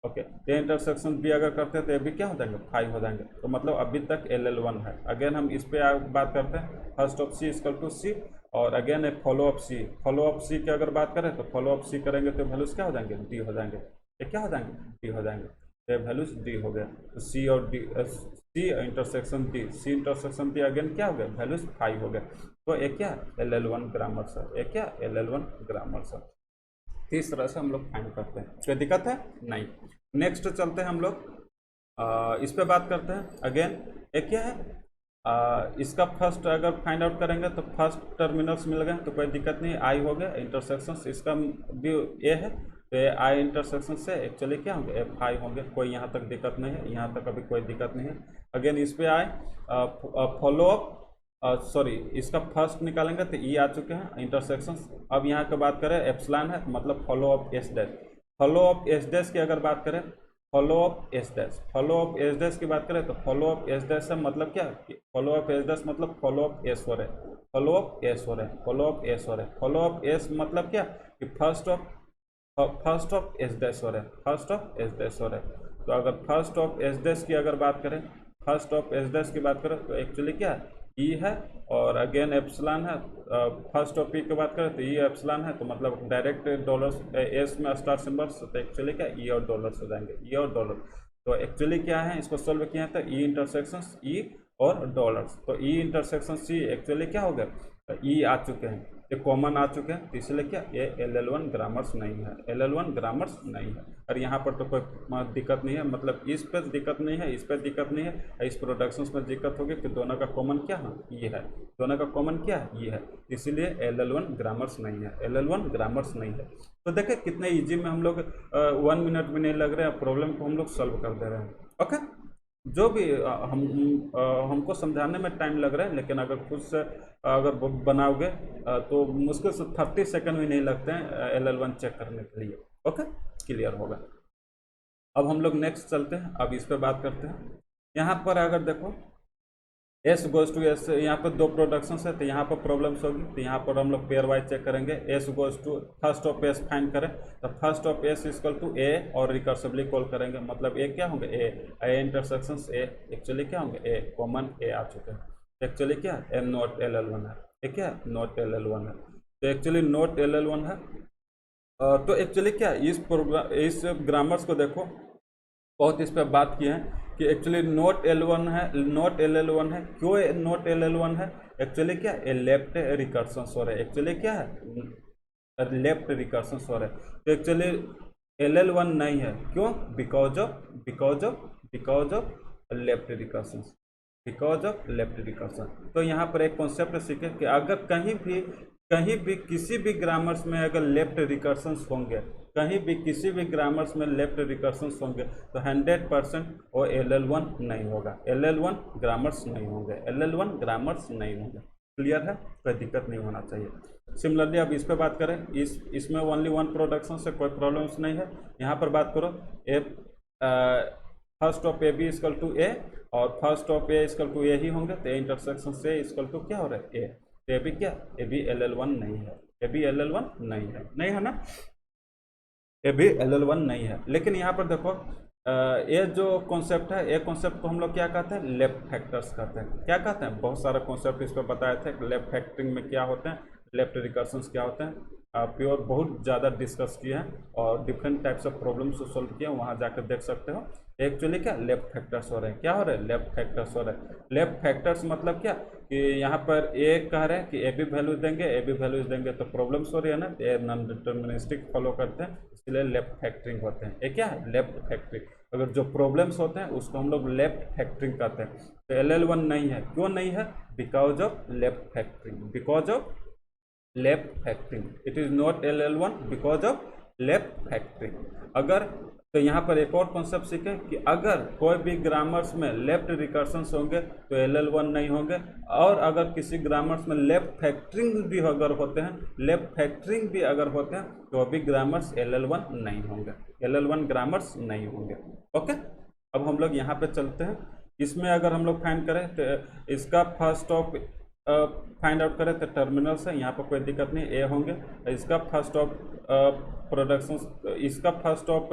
ओके, ये इंटरसेक्शन भी अगर करते हैं तो ये भी क्या हो जाएंगे 5 हो जाएंगे, तो मतलब अभी तक LL1 है। अगेन हम इस पे बात करते हैं, first of C equal to C, और again A follow of C. Follow of C की अगर बात करें तो फॉलो ऑफ सी करेंगे तो वैल्यूज क्या हो जाएंगे, डी हो जाएंगे। ये क्या हो जाएंगे, डी हो जाएंगे, तो वैल्यूज डी हो गया। तो सी और D, C intersection D, C intersection D again क्या हो गया, वैल्यूज 5 हो गए। तो एक क्या LL1 ग्रामर सर, एक क्या LL1 ग्रामर सर। इस तरह से हम लोग फाइंड करते हैं, कोई दिक्कत है नहीं। नेक्स्ट चलते हैं हम लोग इस पे बात करते हैं। अगेन एक क्या है, इसका फर्स्ट अगर फाइंड आउट करेंगे तो फर्स्ट टर्मिनल्स मिल गए तो कोई दिक्कत नहीं, आई हो गया इंटरसेक्शन, इसका भी ए है तो ये आई इंटरसेक्शन से एक्चुअली क्या होंगे एफ आई होंगे, कोई यहाँ तक दिक्कत नहीं है, यहाँ तक अभी कोई दिक्कत नहीं है। अगेन इस पे आए फॉलो अप, सॉरी इसका फर्स्ट निकालेंगे तो ई आ चुके हैं इंटरसेक्शन। अब यहाँ की बात करें एप्सिलॉन है तो मतलब follow of S dash. Follow of S dash की अगर बात करें, follow of S dash, follow of S dash की बात करें तो फॉलो ऑफ एस डैश से मतलब क्या, फॉलो ऑफ एस डैश मतलब फॉलो ऑफ एस हो रहे, फॉलो ऑफ एस हो रहे, फॉलो ऑफ एस हो रहे। फॉलो ऑफ एस मतलब क्या कि फर्स्ट ऑफ एस डैश हो रहे, फर्स्ट ऑफ एस डैश हो रहे। तो अगर फर्स्ट ऑफ एस डैश की अगर बात करें, फर्स्ट ऑफ एस डैश की बात करें तो एक्चुअली क्या ई है, और अगेन एप्सिलॉन है। फर्स्ट ऑफ पी की बात करें तो ई एप्सिलॉन है, तो मतलब डायरेक्ट डॉलर्स एस में स्टार सिंबल्स, तो एक्चुअली क्या ई और डॉलर्स हो जाएंगे, ई और डॉलर। तो एक्चुअली क्या है, इसको सोल्व किया है तो ई इंटरसेक्शन ई और डॉलर्स, तो ई इंटरसेक्शन सी एक्चुअली क्या हो गया, तो ई आ चुके हैं, ये कॉमन आ चुके हैं, तो इसलिए क्या ये LL1 ग्रामर्स नहीं है, LL1 ग्रामर्स नहीं है। और यहाँ पर तो कोई दिक्कत नहीं है, मतलब इस पर दिक्कत नहीं है, इस पर दिक्कत नहीं है, इस प्रोडक्शंस में दिक्कत होगी कि दोनों का कॉमन क्या है, ये है, दोनों का कॉमन क्या है, ये है, इसीलिए LL1 ग्रामर्स नहीं है, LL1 ग्रामर्स नहीं है। तो देखें कितने ईजी में हम लोग 1 मिनट भी नहीं लग रहे हैं, प्रॉब्लम को हम लोग सॉल्व कर दे रहे हैं। ओके, जो भी हमको समझाने में टाइम लग रहा है, लेकिन अगर खुद से अगर बनाओगे तो मुश्किल से 30 सेकंड भी नहीं लगते हैं LL1 चेक करने के लिए। ओके, क्लियर होगा। अब हम लोग नेक्स्ट चलते हैं, अब इस पे बात करते हैं। यहाँ पर अगर देखो एस गोज टू एस, यहाँ पर 2 प्रोडक्शंस है तो यहाँ पर प्रॉब्लम्स होगी, तो यहाँ पर हम लोग पेयर वाइज चेक करेंगे। S goes to first of S find करें तो first of S equal to A और रिकर्सिवली कॉल करेंगे, मतलब ए क्या होंगे ए इंटरसेक्शंस ए, एक्चुअली क्या होंगे ए कॉमन ए आ चुके हैं, एक्चुअली क्या है नॉट LL1 है, ठीक है नॉट LL1 है, तो एक्चुअली नॉट LL1 है। तो एक्चुअली क्या इस ग्रामर्स को देखो, बहुत इस पर बात की है कि एक्चुअली नॉट L1 है, नॉट LL1 है, क्यों नॉट LL1 है, एक्चुअली क्या है लेफ्ट रिकर्सन हो रहा है, एक्चुअली क्या है लेफ्ट रिकर्सन हो रहा है, तो एक्चुअली LL1 नहीं है, क्यों, because of left recursion, because of left recursion. तो यहाँ पर एक कॉन्सेप्ट सीखे कि अगर कहीं भी किसी भी ग्रामर्स में अगर लेफ्ट रिकर्सन्स होंगे, कहीं भी किसी भी ग्रामर्स में लेफ्ट रिकर्सन्स होंगे तो 100% वो LL1 नहीं होगा, LL1 ग्रामर्स नहीं होंगे, LL1 ग्रामर्स नहीं होंगे। क्लियर है, कोई दिक्कत नहीं होना चाहिए। सिमिलरली अब इस पे बात करें, इसमें ओनली 1 प्रोडक्शन से कोई प्रॉब्लम्स नहीं है। यहाँ पर बात करो first of A B equal to A और first of A equal to A ही होंगे, तो ए इंटरसेक्शन से इक्वल टू क्या हो रहा है ए, तो ए भी क्या, ए भी LL1 नहीं है, ए भी LL1 नहीं है ना, ए भी LL1 नहीं है। लेकिन यहाँ पर देखो ये जो कॉन्सेप्ट है, ये कॉन्सेप्ट को हम लोग क्या कहते हैं, लेफ्ट फैक्टर्स कहते हैं। क्या कहते हैं, बहुत सारा कॉन्सेप्ट इस पर बताए थे, लेफ्ट फैक्टरिंग में क्या होते हैं, लेफ्ट रिकर्सन्स क्या होते हैं, प्योर बहुत ज़्यादा डिस्कस किए हैं और डिफरेंट टाइप्स ऑफ प्रॉब्लम्स को सॉल्व किए हैं, वहाँ जाकर देख सकते हो। एक्चुअली क्या लेफ्ट फैक्टर्स हो रहे हैं, क्या हो रहे हैं, लेफ्ट फैक्टर्स हो रहे हैं। लेफ्ट फैक्टर्स मतलब क्या कि यहाँ पर ए कह रहे हैं कि ए बी वैल्यूज देंगे, ए बी वैल्यूज देंगे तो प्रॉब्लम्स हो रही है ना, ए नॉन डिटर्मिनिस्टिक फॉलो करते हैं, इसलिए लेफ्ट फैक्टरिंग होते हैं। ये क्या है, लेफ्ट फैक्टरिंग। अगर जो प्रॉब्लम्स होते हैं उसको हम लोग लेफ्ट फैक्टरिंग कहते हैं। तो LL1 नहीं है, क्यों नहीं है, because of left factoring, because of left factoring. It is not LL1 because of left factoring. अगर तो यहाँ पर एक और कॉन्सेप्ट सीखें कि अगर कोई भी ग्रामर्स में लेफ्ट रिकर्शंस होंगे तो LL1 नहीं होंगे, और अगर किसी ग्रामर्स में लेफ्ट फैक्टरिंग भी अगर होते हैं, लेफ्ट फैक्टरिंग भी अगर होते हैं तो अभी ग्रामर्स LL1 नहीं होंगे, LL1 ग्रामर्स नहीं होंगे। ओके, अब हम लोग यहाँ पे चलते हैं। इसमें अगर हम लोग फाइंड करें तो इसका फर्स्ट ऑफ फाइंड आउट करें तो टर्मिनल्स है, यहाँ पर कोई दिक्कत नहीं, ए होंगे। इसका फर्स्ट ऑफ प्रोडक्शन, इसका first of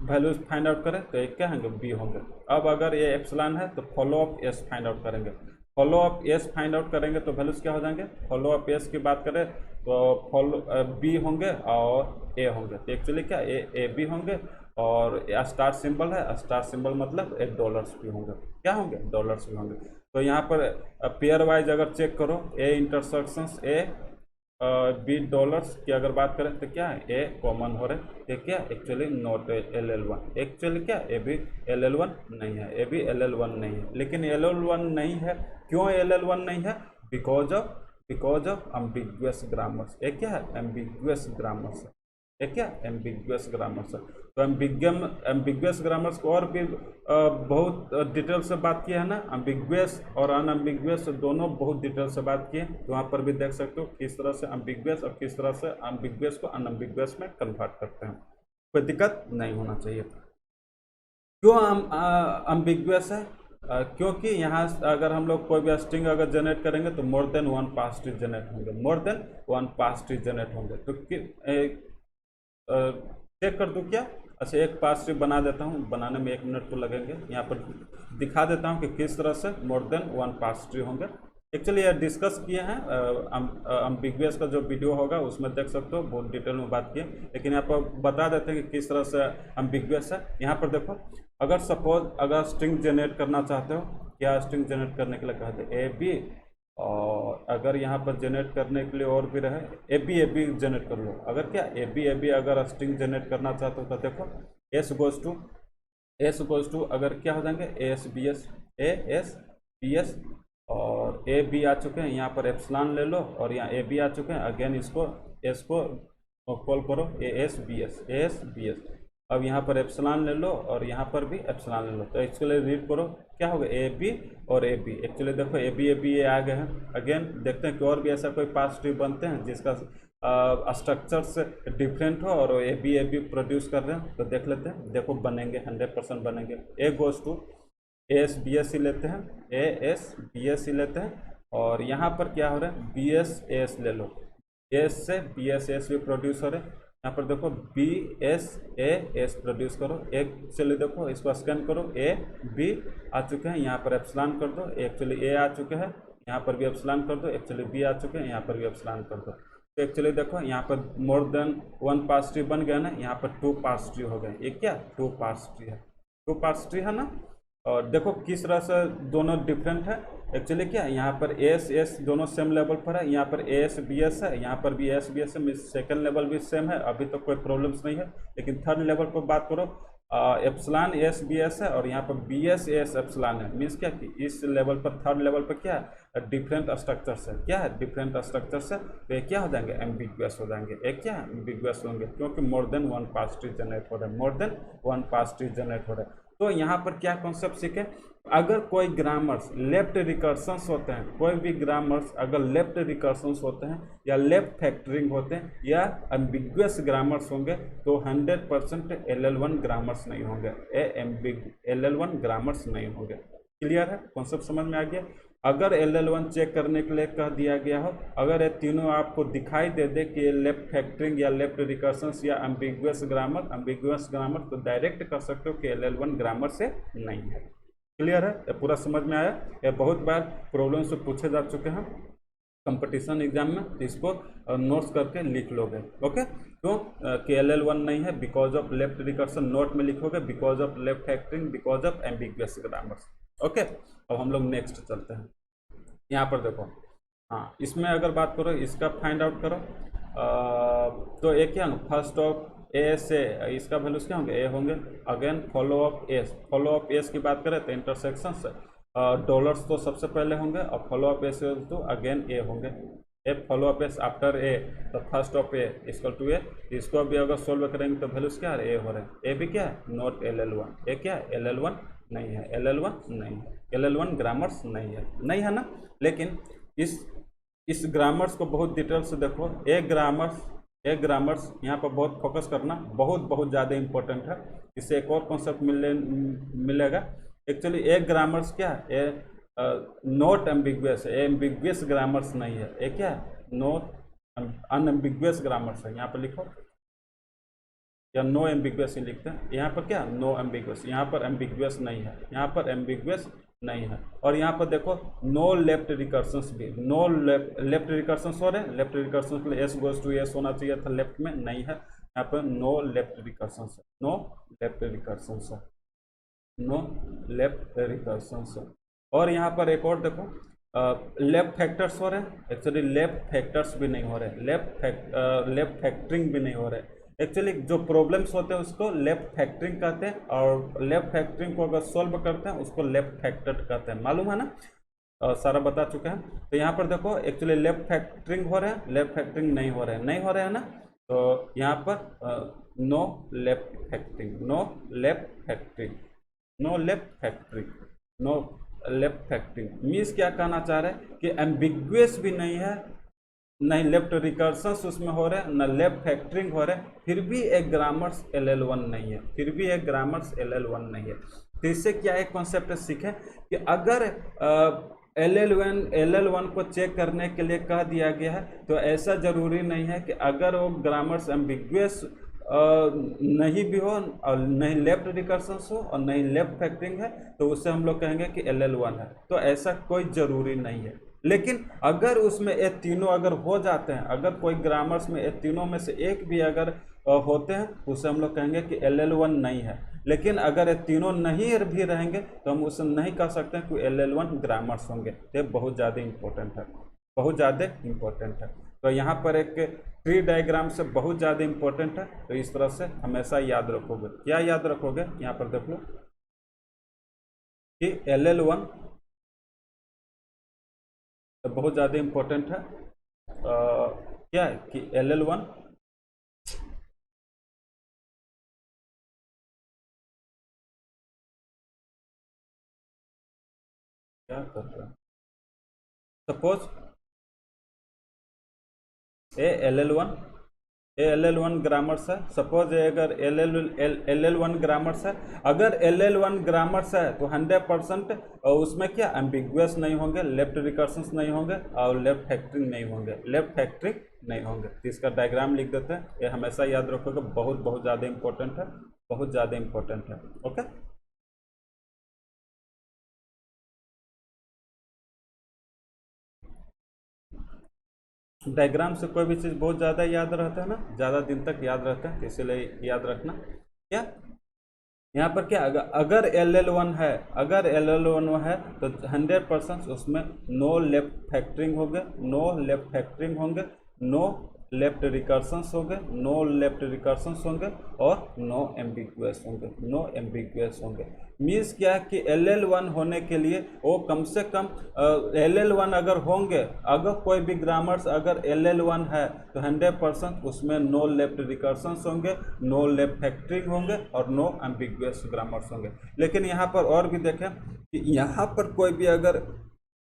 values find out करें तो एक क्या होंगे, बी होंगे। अब अगर ये एप्सिलॉन है तो follow of S find out करेंगे, follow of S find out करेंगे तो वैल्यूज क्या हो जाएंगे, फॉलो ऑफ एस की बात करें तो फॉलो बी होंगे और ए होंगे। तो एक्चुअली क्या ए बी होंगे, और स्टार सिंबल है, स्टार सिंबल मतलब एक डॉलर्स भी होंगे, क्या होंगे, डॉलर्स भी होंगे। तो यहाँ पर पेयर वाइज अगर चेक करो, A intersections A B dollars की अगर बात करें तो क्या है, ए कॉमन हो रहे, ये क्या एक्चुअली नॉट LL1, एक्चुअली क्या ए भी LL1 नहीं है, ए भी LL1 नहीं है। लेकिन LL1 नहीं है, क्यों LL1 नहीं है, बिकॉज ऑफ एम्बिगुअस ग्रामर्स। ये क्या है, एम्बिगुअस ग्रामर्स है, ये क्या एम्बिगुअस ग्रामर्स है। तो एम्बिगुअस ग्रामर्स को और भी बहुत डिटेल से बात किया है ना, एम्बिगुअस और अनएम्बिगुअस दोनों बहुत डिटेल से बात किए, तो वहाँ पर भी देख सकते हो किस तरह से एम्बिगुअस और किस तरह से एम्बिगुअस को अनएम्बिगुअस में कन्वर्ट करते हैं। कोई दिक्कत नहीं होना चाहिए। क्यों एम्बिगुअस है, क्योंकि यहाँ अगर हम लोग कोई भी स्ट्रिंग अगर जनरेट करेंगे तो more than one parse tree generate होंगे, more than one parse tree generate होंगे। तो चेक कर दूँ क्या, अच्छा एक पास ट्री बना देता हूँ, बनाने में 1 मिनट तो लगेंगे। यहाँ पर दिखा देता हूँ कि किस तरह से मोर देन वन पास ट्री होंगे। एक्चुअली ये डिस्कस किए हैं, एम्बिगुअस का जो वीडियो होगा उसमें देख सकते हो, बहुत डिटेल में बात किए, लेकिन यहाँ पर बता देते हैं कि किस तरह से एम्बिगुअस है। यहाँ पर देखो, अगर सपोज अगर स्ट्रिंग जनरेट करना चाहते हो, क्या स्ट्रिंग जनरेट करने के लिए कहते हैं ए बी, और अगर यहाँ पर जनरेट करने के लिए और भी रहे ए बी जनरेट कर लो। अगर क्या ए बी अगर स्ट्रिंग जनरेट करना चाहते हो तो देखो एस गोज टू अगर क्या हो जाएंगे ए एस बी एस, और ए बी आ चुके हैं, यहाँ पर एप्सिलॉन ले लो, और यहाँ ए बी आ चुके हैं, अगेन इसको एस को कॉल करो ए एस बी एस। अब यहाँ पर एप्सिलॉन ले लो और यहाँ पर भी एप्सिलॉन ले लो। तो एक्चुअली रीड करो क्या होगा, ए बी और ए बी। एक्चुअली देखो ए बी ये आ गए हैं। अगेन देखते हैं कि और भी ऐसा कोई पास ट्री बनते हैं जिसका स्ट्रक्चर से डिफरेंट हो और ए बी प्रोड्यूस कर रहे हैं, तो देख लेते हैं। देखो बनेंगे, 100% बनेंगे। A goes to A S B S ही लेते हैं, ए एस बी एस ही लेते हैं, और यहाँ पर क्या हो रहा है, बी एस ए एस ले लो, एस से बी एस भी प्रोड्यूस हो रहे हैं। यहाँ पर देखो B S A S produce करो, एक चलिए देखो इसको स्कैन करो, ए बी आ चुके हैं, यहाँ पर एप्सिलॉन कर दो, एक्चुअली ए आ चुके हैं, यहाँ पर भी एप्सिलॉन कर दो, एक्चुअली बी आ चुके हैं, यहाँ पर भी एप्सिलॉन कर दो। तो एक्चुअली देखो यहाँ पर मोर देन वन पास ट्री बन गया ना, यहाँ पर 2 पास ट्री हो गए। ये क्या 2 पास ट्री है, 2 पास ट्री है ना। और देखो किस तरह से दोनों डिफरेंट है। एक्चुअली क्या यहाँ पर एस दोनों सेम लेवल पर है, यहाँ पर एस बी एस है, यहाँ पर भी एस बी एस है, सेकेंड लेवल भी सेम है, अभी तो कोई प्रॉब्लम्स नहीं है। लेकिन थर्ड लेवल पर बात करो, एप्सिलॉन एस बी एस है और यहाँ पर बी एस एप्सिलॉन है। मीन्स क्या कि इस लेवल पर, थर्ड लेवल पर क्या है, डिफरेंट स्ट्रक्चर्स है, क्या है, डिफरेंट स्ट्रक्चर्स है। तो ये क्या हो जाएंगे, एम्बिगुअस हो जाएंगे। एक क्या है, एम्बिगुअस होंगे, क्योंकि मोर than one parse tree generate हो रहा है, मोर than one parse tree generate हो रहा है। तो यहाँ पर क्या कॉन्सेप्ट सीखे, अगर कोई ग्रामर्स लेफ्ट रिकर्शंस होते हैं, कोई भी ग्रामर्स अगर लेफ्ट रिकर्शंस होते हैं या लेफ्ट फैक्टरिंग होते हैं या एम्बिगुअस ग्रामर्स होंगे तो 100% LL1 ग्रामर्स नहीं होंगे, LL1 ग्रामर्स नहीं होंगे। क्लियर है, कॉन्सेप्ट समझ में आ गया। अगर LL1 चेक करने के लिए कह दिया गया हो, अगर ये तीनों आपको दिखाई दे दे कि ये लेफ्ट फैक्टरिंग या लेफ्ट रिकर्शंस या एम्बिगुअस ग्रामर, तो डायरेक्ट कर सकते हो कि LL1 ग्रामर से नहीं है। क्लियर है, ये पूरा समझ में आया। ये बहुत बार प्रॉब्लम से पूछे जा चुके हैं, कंपटीशन एग्जाम में, तो इसको नोट्स करके लिख लोगे। ओके, तो कि LL1 नहीं है because of left recursion, note में लिखोगे because of left factoring, because of ambiguous grammars. Okay, अब हम लोग नेक्स्ट चलते हैं। यहाँ पर देखो, हाँ इसमें अगर बात करो इसका फाइंड आउट करो, तो ए क्या फर्स्ट ऑफ ए से इसका वैल्यूज क्या होंगे, ए होंगे। Again follow of S, follow of S की बात करें तो इंटरसेक्शन से डॉलर्स तो सबसे पहले होंगे और फॉलो ऑफ एस तो अगेन ए होंगे। A follow of S after A, तो first of A equal to A. इसको भी अगर सोल्व करेंगे तो वैल्यूज क्या है, ए हो रहे हैं। ए भी क्या है, नॉट LL1। ए क्या है, LL1 नहीं है, LL1 नहीं है, LL1 ग्रामर्स नहीं है, नहीं है ना। लेकिन इस ग्रामर्स को बहुत डिटेल से देखो। ए ग्रामर्स यहाँ पर बहुत फोकस करना, बहुत ज़्यादा इंपॉर्टेंट है। इससे एक और कॉन्सेप्ट मिलेगा। एक्चुअली ए ग्रामर्स क्या है, नॉट एम्बिगुअस है, एम्बिगुअस ग्रामर्स नहीं है। ए क्या है, नॉट अनएम्बिगुअस ग्रामर्स है। यहाँ पर लिखो या नो एम्बिगुअस ही लिखते हैं। यहाँ पर क्या, नो एम्बिगुअस, यहाँ पर एम्बिगुअस नहीं है, यहाँ पर एम्बिगुअस नहीं है। और यहाँ पर देखो नो लेफ्ट रिकर्सन्स भी, नो लेफ्ट रिकर्सन्स हो रहे हैं। लेफ्ट रिकर्सन्स के लिए एस गोज टू एस होना चाहिए था, लेफ्ट में नहीं है। यहाँ पर नो लेफ्ट रिकर्सन्स है, नो लेफ्ट रिकर्सन्स है, नो लेफ्ट रिकर्सन्स है। और यहाँ पर एक और देखो, लेफ्ट फैक्टर्स हो रहे हैं। एक्चुअली लेफ्ट फैक्टर्स भी नहीं हो रहे, लेफ्ट फैक्टरिंग भी नहीं हो रहे। एक्चुअली जो प्रॉब्लम्स होते हैं उसको लेफ्ट फैक्टरिंग कहते हैं, और लेफ्ट फैक्टरिंग को अगर सॉल्व करते हैं उसको लेफ्ट फैक्टर्ड कहते हैं, मालूम है ना। सारा बता चुके हैं। तो यहाँ पर देखो एक्चुअली लेफ्ट फैक्टरिंग हो रहे हैं, लेफ्ट फैक्टरिंग नहीं हो रहे हैं, नहीं हो रहे हैं ना। तो यहाँ पर no left factoring, no left factoring, no left factoring, no left factoring means क्या कहना चाह रहे हैं कि एम्बिगुअस भी नहीं है, नहीं लेफ्ट रिकर्सन्स उसमें हो रहे हैं, न लेफ्ट फैक्टरिंग हो रहे हैं, फिर भी एक ग्रामर्स LL1 नहीं है, फिर भी एक ग्रामर्स LL1 नहीं है। तो इससे क्या एक कॉन्सेप्ट सीखें कि अगर LL1 को चेक करने के लिए कह दिया गया है तो ऐसा जरूरी नहीं है कि अगर वो ग्रामर्स एम्बिगुअस नहीं भी हो और नहीं लेफ्ट रिकर्सन्स हो और नहीं लेफ्ट फैक्टरिंग है तो उससे हम लोग कहेंगे कि LL1 है। तो ऐसा कोई ज़रूरी नहीं है। लेकिन अगर उसमें ये तीनों अगर हो जाते हैं, अगर कोई ग्रामर्स में ये तीनों में से एक भी अगर होते हैं उसे हम लोग कहेंगे कि LL1 नहीं है। लेकिन अगर ये तीनों नहीं भी रहेंगे तो हम उसे नहीं कह सकते हैं कि LL1 ग्रामर्स होंगे। ये बहुत ज़्यादा इंपॉर्टेंट है, बहुत ज़्यादा इंपॉर्टेंट है। तो यहाँ पर एक ट्री डायग्राम से बहुत ज़्यादा इंपॉर्टेंट है, तो इस तरह से हमेशा याद रखोगे। क्या याद रखोगे, यहाँ पर देख लो कि LL1 तो बहुत ज़्यादा इंपॉर्टेंट है। क्या है कि LL1 क्या कर रहा है, सपोज LL1 ग्रामर्स है। सपोज अगर LL1 ग्रामर्स है, अगर LL1 ग्रामर्स है तो 100% उसमें क्या एम्बिगुअस नहीं होंगे, लेफ्ट रिकर्सन्स नहीं होंगे और लेफ्ट फैक्टरिंग नहीं होंगे, लेफ्ट फैक्टरिंग नहीं होंगे। तो इसका डायग्राम लिख देते हैं, ये हमेशा याद रखोगे, बहुत ज़्यादा इंपॉर्टेंट है, बहुत ज़्यादा इंपॉर्टेंट है। ओके, डायग्राम से कोई भी चीज़ बहुत ज़्यादा याद रहता है ना, ज़्यादा दिन तक याद रहता है, इसलिए याद रखना। क्या यहाँ पर क्या अगर LL1 है, अगर LL1 है तो 100% उसमें नो लेफ्ट फैक्टरिंग होंगे, नो लेफ्ट फैक्टरिंग होंगे, नो लेफ्ट रिकर्सन्स होंगे, नो लेफ्ट रिकर्सन्स होंगे और नो एम्बिगुअस होंगे, नो एम्बिगुअस होंगे। मीन्स क्या है कि LL1 होने के लिए वो कम से कम LL1 अगर होंगे, अगर कोई भी ग्रामर्स अगर LL1 है तो 100% उसमें नो लेफ्ट रिकर्सन्स होंगे, नो लेफ्ट फैक्टरिंग होंगे और नो एम्बिगुअस ग्रामर्स होंगे। लेकिन यहाँ पर और भी देखें कि यहाँ पर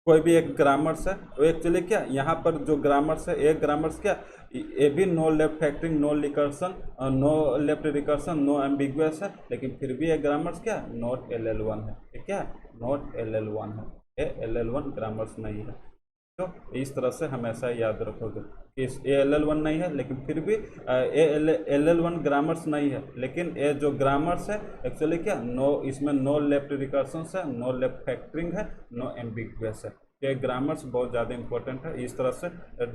कोई भी एक ग्रामर्स है तो एक्चुअली क्या यहाँ पर जो ग्रामर्स है, एक ग्रामर्स क्या ये भी no left factoring, no recursion, no left recursion, no ambiguous है, लेकिन फिर भी एक ग्रामर्स क्या नॉट LL1 है। ये क्या नॉट LL1 है, ये LL1 ग्रामर्स नहीं है। तो इस तरह से हमेशा याद रखोगे कि LL1 नहीं है, लेकिन फिर भी LL1 ग्रामर्स नहीं है, लेकिन ये जो ग्रामर्स है एक्चुअली क्या नो, इसमें नो लेफ्ट रिकर्सन्स है, नो लेफ्ट फैक्टरिंग है, नो एम्बिगुअस है। ये ग्रामर्स बहुत ज़्यादा इंपॉर्टेंट है, इस तरह से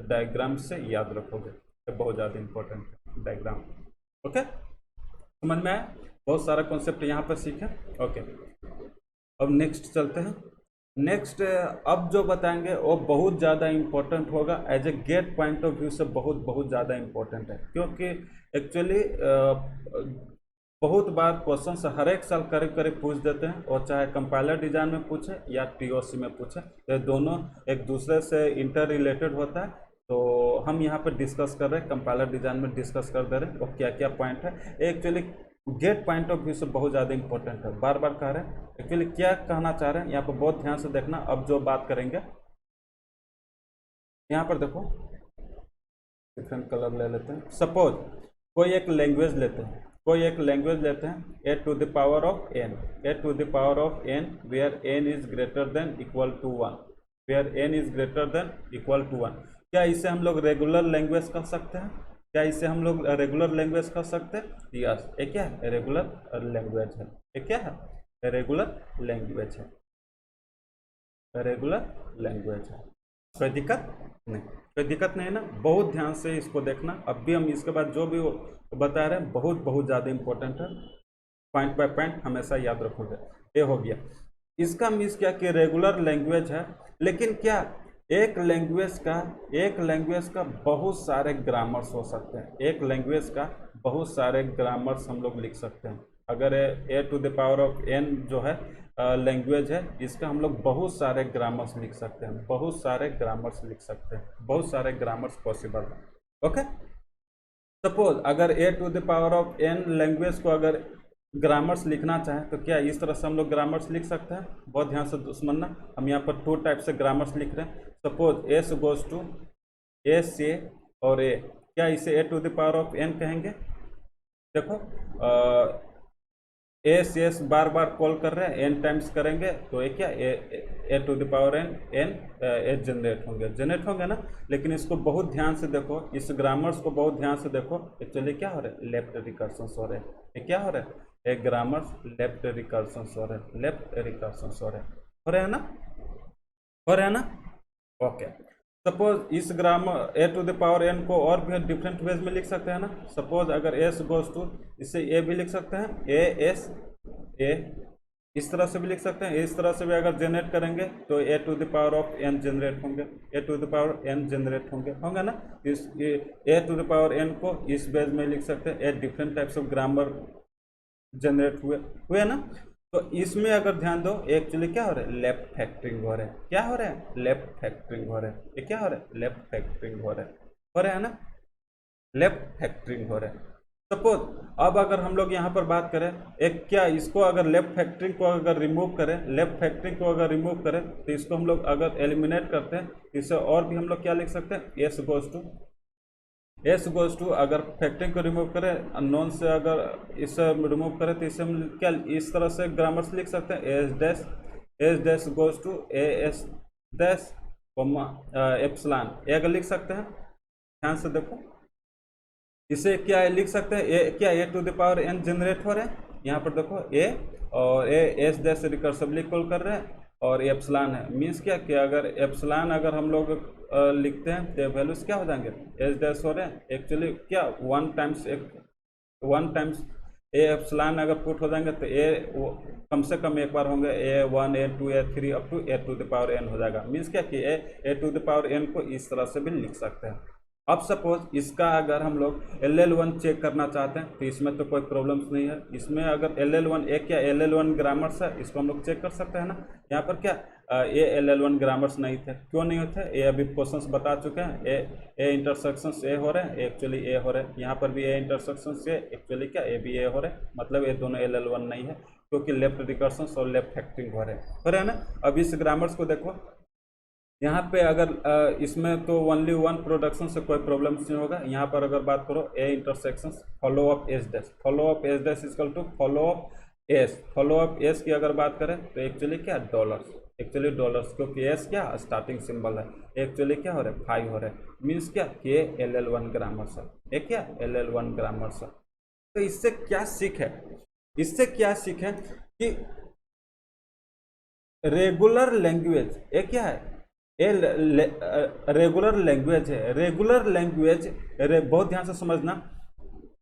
डायग्राम से याद रखोगे, ये बहुत ज़्यादा इंपॉर्टेंट है डायग्राम। ओके, समझ में आया? बहुत सारा कॉन्सेप्ट यहाँ पर सीखे। ओके, अब नेक्स्ट चलते हैं। नेक्स्ट अब जो बताएंगे वो बहुत ज़्यादा इंपॉर्टेंट होगा, as a GATE point of view से बहुत ज़्यादा इंपॉर्टेंट है, क्योंकि एक्चुअली बहुत बार क्वेश्चन हर एक साल करीब करीब पूछ देते हैं, और चाहे कंपाइलर डिजाइन में पूछे या टीओसी में पूछे, तो दोनों एक दूसरे से इंटर रिलेटेड होता है। तो हम यहाँ पर डिस्कस कर रहे हैं, कंपाइलर डिजाइन में डिस्कस कर दे रहे हैं, और क्या क्या पॉइंट है। Actually get point of view से बहुत ज़्यादा इंपॉर्टेंट है, बार बार कह रहे हैं। एक्चुअली क्या कहना चाह रहे हैं यहाँ पर बहुत ध्यान से देखना। अब जो बात करेंगे यहाँ पर देखो, डिफरेंट कलर ले लेते हैं। सपोज कोई एक लैंग्वेज लेते हैं, a to the power of n, a to the power of n where n is greater than equal to 1, where n is greater than equal to 1। क्या इसे हम लोग रेगुलर लैंग्वेज कह सकते हैं? क्या इसे हम लोग रेगुलर लैंग्वेज कह सकते हैं? यस, ये क्या है? रेगुलर लैंग्वेज है। ये क्या है? रेगुलर लैंग्वेज है, रेगुलर लैंग्वेज है। कोई दिक्कत नहीं, कोई दिक्कत नहीं ना। बहुत ध्यान से इसको देखना। अब भी हम इसके बाद जो भी बता रहे हैं बहुत ज़्यादा इंपॉर्टेंट है, पॉइंट बाय पॉइंट हमेशा याद रखोगे। ये हो गया। इसका मीन्स क्या कि रेगुलर लैंग्वेज है, लेकिन क्या एक लैंग्वेज का बहुत सारे ग्रामर्स हो सकते हैं। एक लैंग्वेज का बहुत सारे ग्रामर्स हम लोग लिख सकते हैं। अगर A to the power of n जो है लैंग्वेज है, इसका हम लोग बहुत सारे ग्रामर्स लिख सकते हैं, बहुत सारे ग्रामर्स लिख सकते हैं, बहुत सारे ग्रामर्स पॉसिबल है। ओके, सपोज अगर A to the power of n language को अगर ग्रामर्स लिखना चाहें तो क्या इस तरह से हम लोग ग्रामर्स लिख सकते हैं? बहुत ध्यान से समझना। हम यहाँ पर 2 टाइप से ग्रामर्स लिख रहे हैं। Suppose S goes to A से और ए, क्या इसे A to the power of n कहेंगे? देखो एस एस बार बार कॉल कर रहे हैं, n टाइम्स करेंगे तो ये क्या A to the power n A generate होंगे ना। लेकिन इसको बहुत ध्यान से देखो, इस ग्रामर्स को बहुत ध्यान से देखो। एक्चुअली क्या हो रहा है? लेफ्ट रिकर्सन्स हो रहे हैं। ये क्या हो रहा है? एक ग्रामर्स लेफ्ट रिकर्सन्स हो रहे हैं, लेफ्ट रिकर्सन्स हो रहे हैं ना, हो रहे हैं ना। ओके, सपोज इस grammar A to the power n को और भी डिफरेंट वेज में लिख सकते हैं ना। सपोज अगर s गोज टू, इसे ए भी लिख सकते हैं, ए एस ए, इस तरह से भी लिख सकते हैं। इस तरह से भी अगर जनरेट करेंगे तो A to the power of n generate होंगे, A to the power n generate होंगे ना। इस A to the power n को इस बेस में लिख सकते हैं। A different types of grammar generate हुए ना। तो इसमें अगर ध्यान दो, एक्चुअली क्या हो रहा है? लेफ्ट फैक्टरिंग हो रहा है। क्या हो रहा है? लेफ्ट फैक्टरिंग हो रहा है। ये क्या हो रहा है? लेफ्ट फैक्टरिंग हो रहा है ना, लेफ्ट फैक्टरिंग हो रहा है। सपोज अब अगर हम लोग यहाँ पर बात करें, एक क्या इसको अगर लेफ्ट फैक्टरिंग को अगर रिमूव करें, तो इसको हम लोग अगर एलिमिनेट करते हैं, इसे और भी हम लोग क्या लिख सकते हैं? एस गोज टू अगर फैक्टरिंग को रिमूव करें, अननोन से अगर इसे रिमूव करें तो इसे हम क्या इस तरह से ग्रामर्स लिख सकते हैं? S dash goes to A S dash epsilon, ये अगर लिख सकते हैं। ध्यान से देखो, इसे क्या लिख सकते हैं? क्या A to the power n generate हो रहे हैं। यहाँ पर देखो ए और A S dash recursively call कर रहे हैं, और एप्सिलॉन है। मीन्स क्या कि अगर एप्सिलॉन अगर हम लोग लिखते हैं तो वैल्यूज क्या हो जाएंगे? एस डैश हो रहे हैं। एक्चुअली क्या 1 टाइम्स ए एप्सिलॉन अगर पुट हो जाएंगे तो ए कम से कम एक बार होंगे, A1 A2 A3 up to A to the power n हो जाएगा। मीन्स क्या कि A to the power n को इस तरह से भी लिख सकते हैं। अब सपोज इसका अगर हम लोग LL1 चेक करना चाहते हैं तो इसमें तो कोई प्रॉब्लम्स नहीं है। इसमें अगर LL1 एक क्या LL1 ग्रामर्स है, इसको हम लोग चेक कर सकते हैं ना। यहाँ पर क्या ये LL1 ग्रामर्स नहीं थे। क्यों नहीं होते? ये अभी क्वेश्चंस बता चुके हैं। ए इंटरसेक्शंस ए हो रहे हैं, एक्चुअली ए हो रहे हैं। यहाँ पर भी ए इंटरसेक्शंस ए, एक्चुअली क्या ए भी ए हो रहे हैं। मतलब ये दोनों LL1 नहीं है, क्योंकि लेफ्ट रिकर्सन्स और लेफ्ट फैक्टरिंग हो रहे हैं ना। अब इस ग्रामर्स को देखो, यहाँ पे अगर इसमें तो ओनली 1 प्रोडक्शन से कोई प्रॉब्लम नहीं होगा। यहाँ पर अगर बात करो A intersections follow up S dash equal to follow up S की अगर बात करें तो एक्चुअली क्या डॉलर्स, क्योंकि एस क्या स्टार्टिंग सिंबल है। एक्चुअली क्या हो रहा है? 5 हो रहा है। मीन्स क्या कि LL1 ग्रामर्स है। एक क्या LL1 ग्रामर्स है। तो इससे क्या सीख है कि रेगुलर लैंग्वेज एक क्या है? ए रेगुलर लैंग्वेज है। रेगुलर लैंग्वेज बहुत ध्यान से समझना,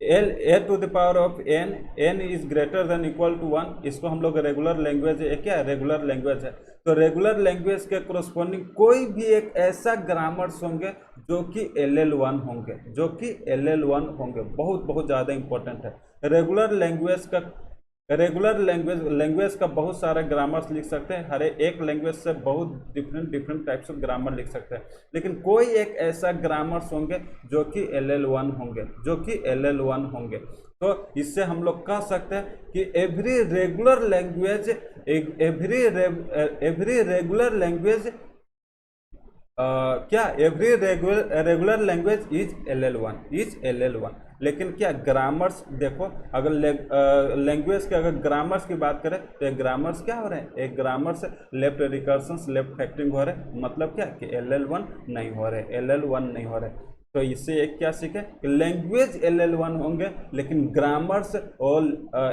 L A to the power of N, N is greater than equal to 1, इसको हम लोग रेगुलर लैंग्वेज है। क्या है? रेगुलर लैंग्वेज है। तो रेगुलर लैंग्वेज के कोरस्पॉन्डिंग कोई भी एक ऐसा ग्रामर्स होंगे जो कि LL1 होंगे, जो कि LL1 होंगे। बहुत बहुत ज़्यादा इंपॉर्टेंट है। रेगुलर लैंग्वेज का लैंग्वेज का बहुत सारे ग्रामर्स लिख सकते हैं। हर एक लैंग्वेज से बहुत different different types of grammar लिख सकते हैं, लेकिन कोई एक ऐसा ग्रामर्स होंगे जो कि LL1 होंगे, जो कि LL1 होंगे। तो इससे हम लोग कह सकते हैं कि एवरी रेगुलर लैंग्वेज क्या every regular language is LL1। लेकिन क्या ग्रामर्स देखो, अगर लैंग्वेज के अगर ग्रामर्स की बात करें तो एक ग्रामर्स क्या हो रहे हैं? एक grammars left recursions left factoring हो रहे हैं, मतलब क्या कि LL1 नहीं हो रहे, LL1 नहीं हो रहे। तो इससे एक क्या सीखे कि लैंग्वेज LL1 होंगे लेकिन ग्रामर्स और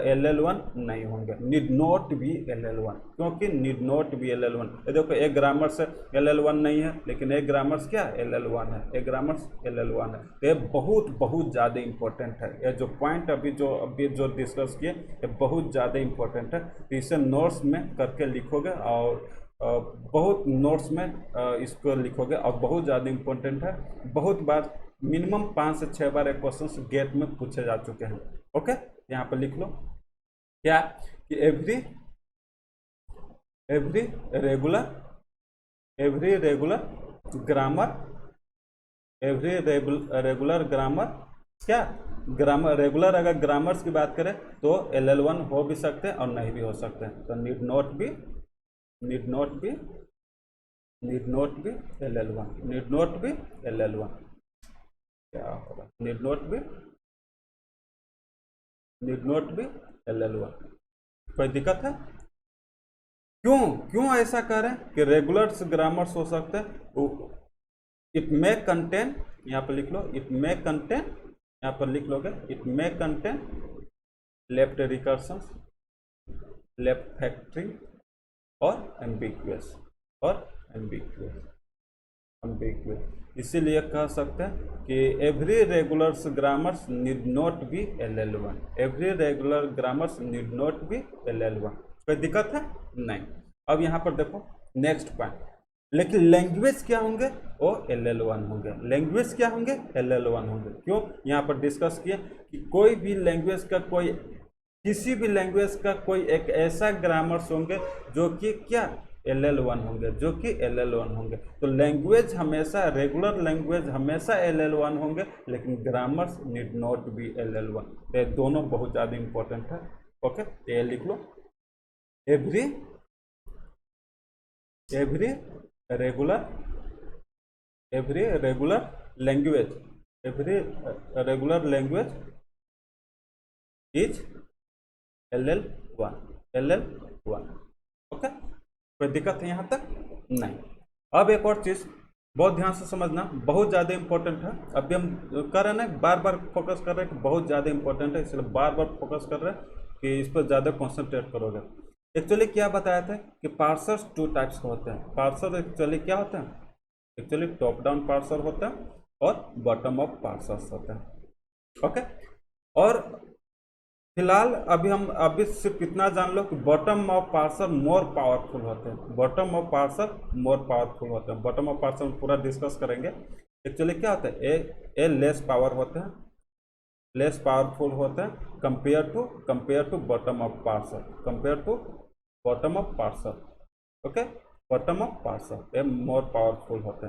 LL1 नहीं होंगे, नीड नॉट बी LL1। क्योंकि नीड नॉट बी LL1, ये देखो एक ग्रामर्स LL1 नहीं है लेकिन एक ग्रामर्स क्या LL1 है, एक ग्रामर्स LL1 है। तो ये बहुत बहुत ज़्यादा इंपॉर्टेंट है। ये जो पॉइंट अभी जो डिस्कस किए ये बहुत ज़्यादा इंपॉर्टेंट है। तो इसे नोट्स में करके लिखोगे और बहुत नोट्स में इसको लिखोगे और बहुत ज़्यादा इम्पोर्टेंट है। बहुत बार मिनिमम 5 से 6 बार एक क्वेश्चन गेट में पूछे जा चुके हैं। ओके, यहाँ पर लिख लो क्या कि एवरी रेगुलर ग्रामर क्या ग्रामर रेगुलर, अगर ग्रामर्स की बात करें तो LL1 हो भी सकते हैं और नहीं भी हो सकते हैं। तो नीड नॉट बी LL1 क्या होगा? Need not be LL1। कोई दिक्कत है? क्यों ऐसा कर रहे हैं कि रेगुलर ग्रामर्स हो सकते हैं? इट मे कंटेन, यहाँ पर लिख लो इट मे कंटेन, यहाँ पर लिख लोगे it may contain left recursions left factoring और एम्बिग्युअस इसीलिए कह सकते हैं कि every regular grammars need not be LL1, every regular grammars need not be LL1। कोई दिक्कत है? नहीं। अब यहाँ पर देखो नेक्स्ट पॉइंट, लेकिन लैंग्वेज क्या होंगे? वो LL1 होंगे। लैंग्वेज क्या होंगे? LL1 होंगे। क्यों? यहाँ पर डिस्कस किए कि कोई भी लैंग्वेज का किसी भी लैंग्वेज का कोई एक ऐसा ग्रामर्स होंगे जो कि क्या LL1 होंगे, जो कि LL1 होंगे। तो लैंग्वेज हमेशा, रेगुलर लैंग्वेज हमेशा LL1 होंगे लेकिन grammars need not be LL1। ये दोनों बहुत ज़्यादा इंपॉर्टेंट है। ओके, तो ये लिख लो every regular language is LL1। Okay, कोई दिक्कत है यहाँ तक? नहीं। अब एक और चीज़ बहुत ध्यान से समझना, बहुत ज़्यादा इंपॉर्टेंट है। अभी हम कर रहे हैं ना, बार बार फोकस कर रहे हैं कि बहुत ज़्यादा इंपॉर्टेंट है, इसलिए बार बार फोकस कर रहे हैं कि इस पर ज़्यादा कॉन्सेंट्रेट करोगे। एक्चुअली क्या बताया था कि पार्सर्स 2 टाइप्स के होते हैं। पार्सर एक्चुअली क्या होते हैं? एक्चुअली टॉप डाउन पार्सर होता है और बॉटम अप पार्सर्स होते हैं। ओके, और फिलहाल अभी सिर्फ इतना जान लो कि bottom up parser more powerful होते हैं। Bottom up parser more powerful होते हैं। बॉटम अप पार्सर पूरा डिस्कस करेंगे। एक्चुअली क्या होता है? ए लेस पावर होते हैं, लेस पावरफुल होते हैं compare to bottom up parser, compare to bottom up parser. Okay, bottom up parser ये मोर पावरफुल होते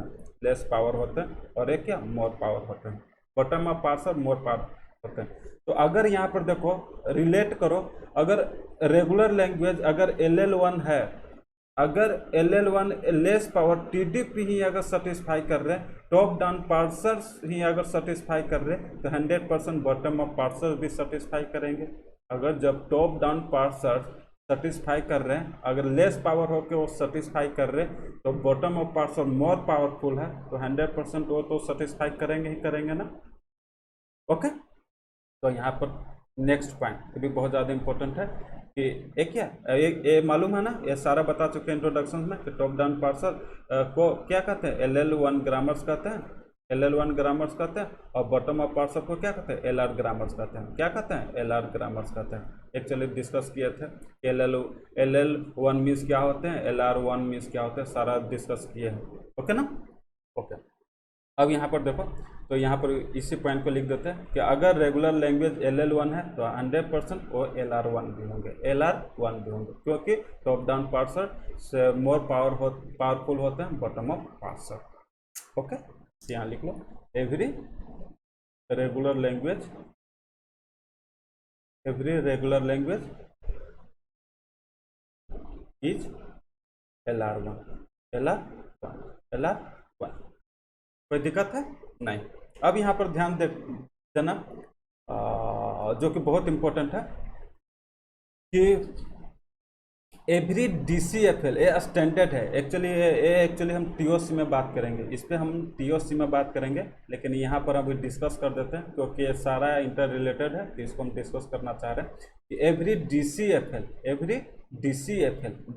हैं, लेस पावर होते हैं, और एक क्या मोर पावर होते हैं। Bottom up parser more power होते हैं। तो अगर यहाँ पर देखो रिलेट करो, अगर रेगुलर लैंग्वेज अगर LL1 है, अगर LL1 लेस पावर TDP ही अगर सेटिस्फाई कर रहे हैं, टॉप डाउन पार्सर्स ही अगर सेटिस्फाई कर रहे हैं, तो 100% बॉटम अप पार्सर भी सेटिस्फाई करेंगे। अगर जब टॉप डाउन पार्सर्स सेटिस्फाई कर रहे हैं, अगर लेस पावर होकर वो सेटिस्फाई कर रहे हैं, तो bottom up parser more powerful है तो 100% वो तो सेटिस्फाई करेंगे ना। ओके, तो यहाँ पर नेक्स्ट पॉइंट ये भी बहुत ज़्यादा इंपॉर्टेंट है कि ये क्या ये मालूम है ना, ये सारा बता चुके हैं इंट्रोडक्शन में कि टॉप डाउन पार्सर को क्या कहते हैं, LL1 ग्रामर्स कहते हैं, LL1 ग्रामर्स कहते हैं, और बॉटम अप पार्सर को क्या कहते हैं, LR ग्रामर्स कहते हैं। क्या कहते हैं, LR ग्रामर्स कहते हैं। एक्चुअली डिस्कस किए थे LL1 मीन्स क्या होते हैं, LR1 मीन्स क्या होते हैं, सारा डिस्कस किए हैं। ओके ना, ओके। अब यहाँ पर देखो, तो यहाँ पर इसी पॉइंट को लिख देते हैं कि अगर रेगुलर लैंग्वेज LL1 है तो 100% वो LR1 भी होंगे, LR1 भी होंगे, क्योंकि टॉप डाउन पार्सर से मोर पावरफुल होते हैं बॉटम अप पार्सर। ओके, यहाँ लिख लो, every regular language is LR1, LR1। कोई दिक्कत है नहीं। अब यहाँ पर ध्यान देना जो कि बहुत इंपॉर्टेंट है कि एवरी DCFL ये स्टैंडर्ड है। एक्चुअली हम TOC में बात करेंगे, इस पर हम TOC में बात करेंगे, लेकिन यहाँ पर अभी डिस्कस कर देते हैं क्योंकि ये सारा इंटर रिलेटेड है, तो इसको हम डिस्कस करना चाह रहे हैं कि एवरी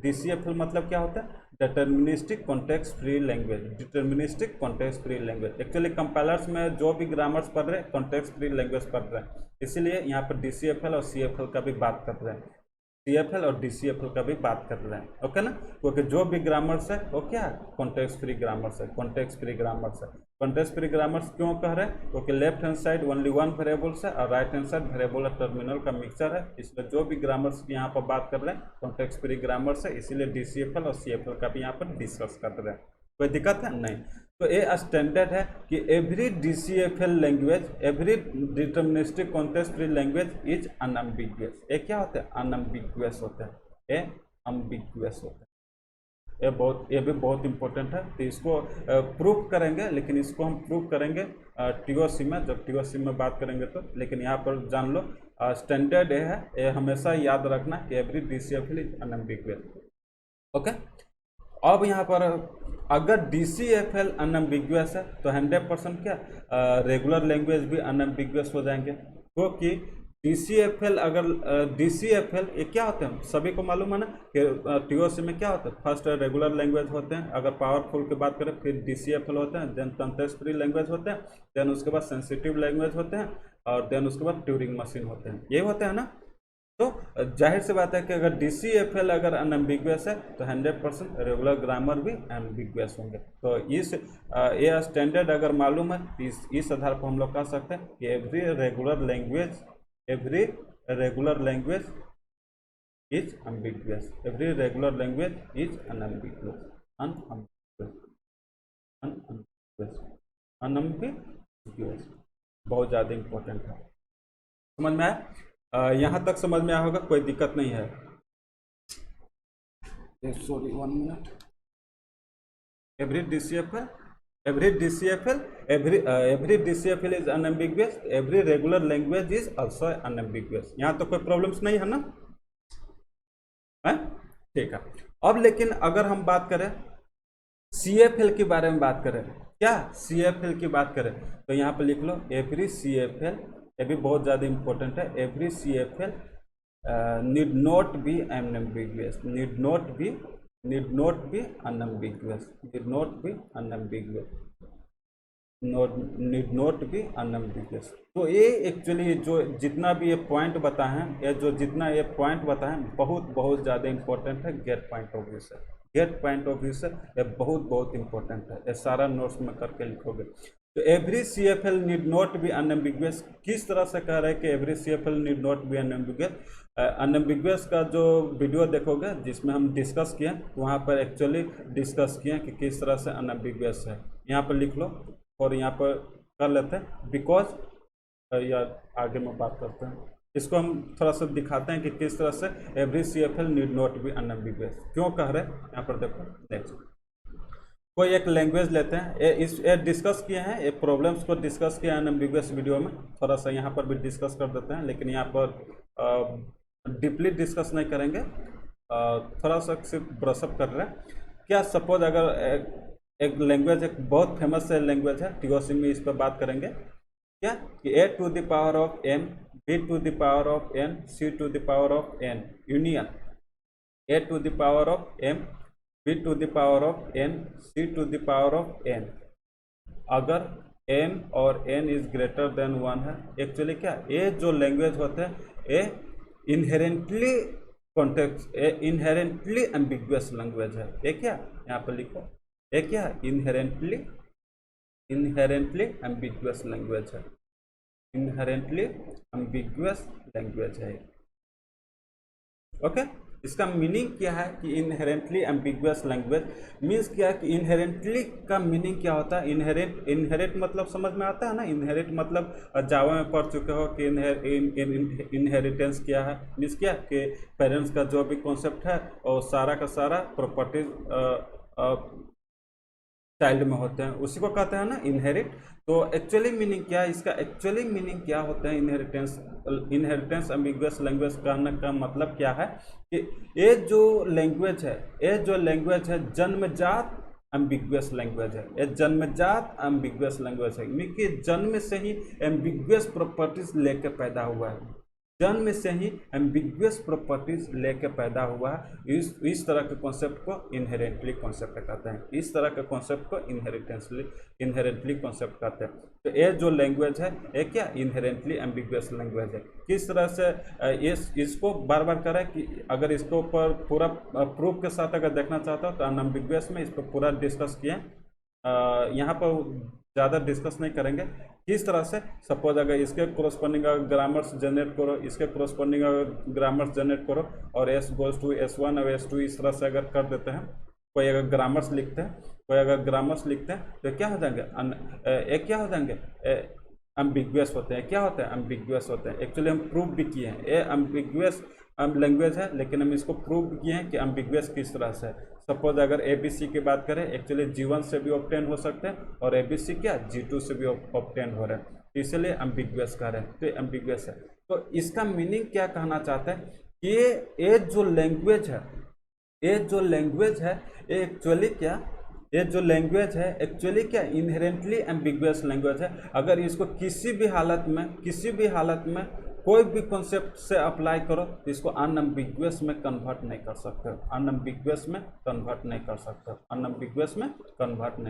DCFL मतलब क्या होता है, deterministic context free language. Deterministic context free language actually compilers में जो भी ग्रामर्स पढ़ रहे हैं कॉन्टेक्स्ट फ्री लैंग्वेज पढ़ रहे हैं, इसीलिए यहाँ पर DCFL और CFL का भी बात कर रहे हैं, CFL और DCFL का भी बात कर रहे हैं। ओके ना, क्योंकि जो भी ग्रामर्स है वो क्या है, कॉन्टेक्स्ट फ्री ग्रामर्स है, कॉन्टेक्स्ट फ्री ग्रामर्स है। कॉन्टेक्स्ट फ्री ग्रामर्स क्यों कह रहे हैं, क्योंकि left hand side only one variables है और राइट हैंड साइड वेरिएबल और टर्मिनल का मिक्सचर है, इसलिए जो भी ग्रामर्स यहाँ पर बात कर रहे हैं कॉन्टेक्स्ट फ्री ग्रामर्स है, इसीलिए DCFL और CFL का भी यहाँ पर डिस्कस कर रहे हैं। कोई दिक्कत है नहीं। तो ये स्टैंडर्ड है कि every DCFL language, every deterministic context free language is unambiguous. ये क्या होता है, अनएम्बिगुअस होता है, ये अम्बिगुअस होता है। ये भी बहुत इंपॉर्टेंट है, तो इसको प्रूफ करेंगे, लेकिन इसको हम प्रूफ करेंगे TOC में, जब TOC में बात करेंगे तो। लेकिन यहाँ पर जान लो स्टैंडर्ड ये है, ये हमेशा याद रखना कि every DCFL is unambiguous. Okay, अब यहाँ पर अगर DCFL अनएम्बिगुअस है तो 100% क्या रेगुलर लैंग्वेज भी अनएम्बिगुअस हो जाएंगे, क्योंकि DCFL अगर DCFL ये क्या होते हैं, सभी को मालूम है ना कि TOC में क्या होता है, फर्स्ट रेगुलर लैंग्वेज होते हैं, अगर पावरफुल की बात करें फिर DCFL होते हैं, देन कॉन्टेक्स्ट फ्री लैंग्वेज होते हैं, देन उसके बाद सेंसिटिव लैंग्वेज होते हैं, और देन उसके बाद ट्यूरिंग मशीन होते हैं, ये होते हैं ना। तो जाहिर सी बात है कि अगर DCFL अगर अनएम्बिगुअस है तो 100% रेगुलर ग्रामर भी एम्बिगुअस होंगे। तो इस ये स्टैंडर्ड अगर मालूम है तो इस आधार पर हम लोग कह सकते हैं कि every regular language is ambiguous, every regular language is unambiguous. बहुत ज़्यादा इंपॉर्टेंट है, समझ में आया? यहाँ तक समझ में आया होगा, कोई दिक्कत नहीं है। Sorry 1 minute. Every DCFL is unambiguous, every regular language is also unambiguous. यहाँ तो कोई प्रॉब्लम्स नहीं है ना, है? ठीक है। अब लेकिन अगर हम बात करें CFL के बारे में बात करें, क्या CFL की बात करें, तो यहाँ पर लिख लो एवरी CFL, ये भी बहुत ज़्यादा इंपॉर्टेंट है, every CFL need not B unambiguous, need not B unambiguous. तो ये एक्चुअली जो जितना भी ये पॉइंट बताए हैं, ये पॉइंट बताए हैं बहुत ज़्यादा इंपॉर्टेंट है गेट पॉइंट ऑफ व्यू से। गेट पॉइंट ऑफ व्यू से ये बहुत इंपॉर्टेंट है, ये सारा नोट्स में करके लिखोगे। तो every CFL need not B unambiguous, किस तरह से कह रहे हैं कि every CFL need not B unambiguous? Unambiguous का जो वीडियो देखोगे जिसमें हम डिस्कस किए, वहाँ पर एक्चुअली डिस्कस किए कि किस तरह से अनएम्बिगुअस है। यहाँ पर लिख लो और यहाँ पर कर लेते हैं, बिकॉज या आगे में बात करते हैं, इसको हम थोड़ा सा दिखाते हैं कि किस तरह से every CFL need not B unambiguous क्यों कह रहे हैं। यहाँ पर देखो, नेक्स्ट कोई एक लैंग्वेज लेते हैं, ये डिस्कस किए हैं, ये प्रॉब्लम्स को डिस्कस किया है अनएम्बिगुअस वीडियो में, थोड़ा सा यहाँ पर भी डिस्कस कर देते हैं, लेकिन यहाँ पर डीपली डिस्कस नहीं करेंगे, थोड़ा सा सिर्फ ब्रशअप कर रहे हैं। क्या सपोज अगर एक लैंग्वेज, एक बहुत फेमस लैंग्वेज है, TOC में इस पर बात करेंगे, क्या कि a to the power of n, b to the power of n, c to the power of n union a to the power of m, b to the power of n, c to the power of n। अगर m और n इज ग्रेटर देन 1 है, एक्चुअली क्या ये जो लैंग्वेज होते हैं ये inherently context, inherently ambiguous language है। ये क्या यहाँ पर लिखो, ये क्या इनहेरेंटली एम्बिगुअस लैंग्वेज है, इनहेरेंटली एम्बिगुअस लैंग्वेज है। ओके, इसका मीनिंग क्या है कि इनहेरेंटली एम्बिगुअस लैंग्वेज मीन्स क्या है कि इनहेरेंटली का मीनिंग क्या होता है। इनहेरेंट मतलब समझ में आता है ना, इनहेरेंट मतलब जावा में पढ़ चुके हो कि इनहेरिटेंस क्या है। मीन्स क्या कि पेरेंट्स का जो भी कॉन्सेप्ट है और सारा का सारा प्रॉपर्टीज चाइल्ड में होते हैं, उसी को कहते हैं ना इनहेरिट। तो एक्चुअली मीनिंग क्या है इसका, एक्चुअली मीनिंग क्या होता है इनहेरिटेंस एम्बिगुअस लैंग्वेज कहने का मतलब क्या है कि ये जो लैंग्वेज है जन्मजात एम्बिगुअस लैंग्वेज है। ये जन्मजात एम्बिगुअस लैंग्वेज है, मीन कि जन्म से ही एम्बिगुअस प्रॉपर्टीज लेकर पैदा हुआ है, जन्म से ही एम्बिगुअस प्रॉपर्टीज लेकर पैदा हुआ है। इस तरह के कॉन्सेप्ट को इनहेरेंटली कॉन्सेप्ट कहते हैं, इस तरह के कॉन्सेप्ट को इनहेरेंटली कॉन्सेप्ट कहते हैं। तो ये जो लैंग्वेज है ये क्या इनहेरेंटली एम्बिगुअस लैंग्वेज है। किस तरह से इसको बार बार करें कि अगर इसको ऊपर पूरा प्रूफ के साथ अगर देखना चाहता हो तो अनएम्बिगुअस में इस पर पूरा डिस्कस किए, यहाँ पर ज़्यादा डिस्कस नहीं करेंगे। किस तरह से सपोज अगर इसके कोरस्पॉन्डिंग ग्रामर्स जनरेट करो, इसके कोरस्पॉन्डिंग ग्रामर्स जनरेट करो और s गोज टू s1 और s2 इस तरह से अगर कर देते हैं, कोई अगर ग्रामर्स लिखते हैं, तो क्या हो जाएंगे एक क्या हो जाएंगे एम्बिगुअस होते हैं। क्या होते हैं एम्बिगुअस होते हैं। एक्चुअली हम प्रूव भी किए हैं ये एम्बिगुअस लैंग्वेज है, लेकिन हम इसको प्रूव भी किए हैं कि एम्बिगुअस किस तरह से है। सपोज अगर ABC की बात करें, एक्चुअली G1 से भी ऑब्टेन हो सकते हैं और ABC क्या G2 से भी ऑब्टेन हो रहे हैं, इसलिए एम्बिगुअस कर रहे हैं, तो एम्बिगुअस है। तो इसका मीनिंग क्या कहना चाहते हैं कि ये जो लैंग्वेज है ये एक्चुअली क्या, ये जो लैंग्वेज है एक्चुअली क्या इनहेरेंटली एम्बिगुअस लैंग्वेज है। अगर इसको किसी भी हालत में कोई भी कॉन्सेप्ट से अप्लाई करो तो इसको अनएम्बिगुअस में कन्वर्ट नहीं कर सकते हो, अनएम्बिगुअस में कन्वर्ट नहीं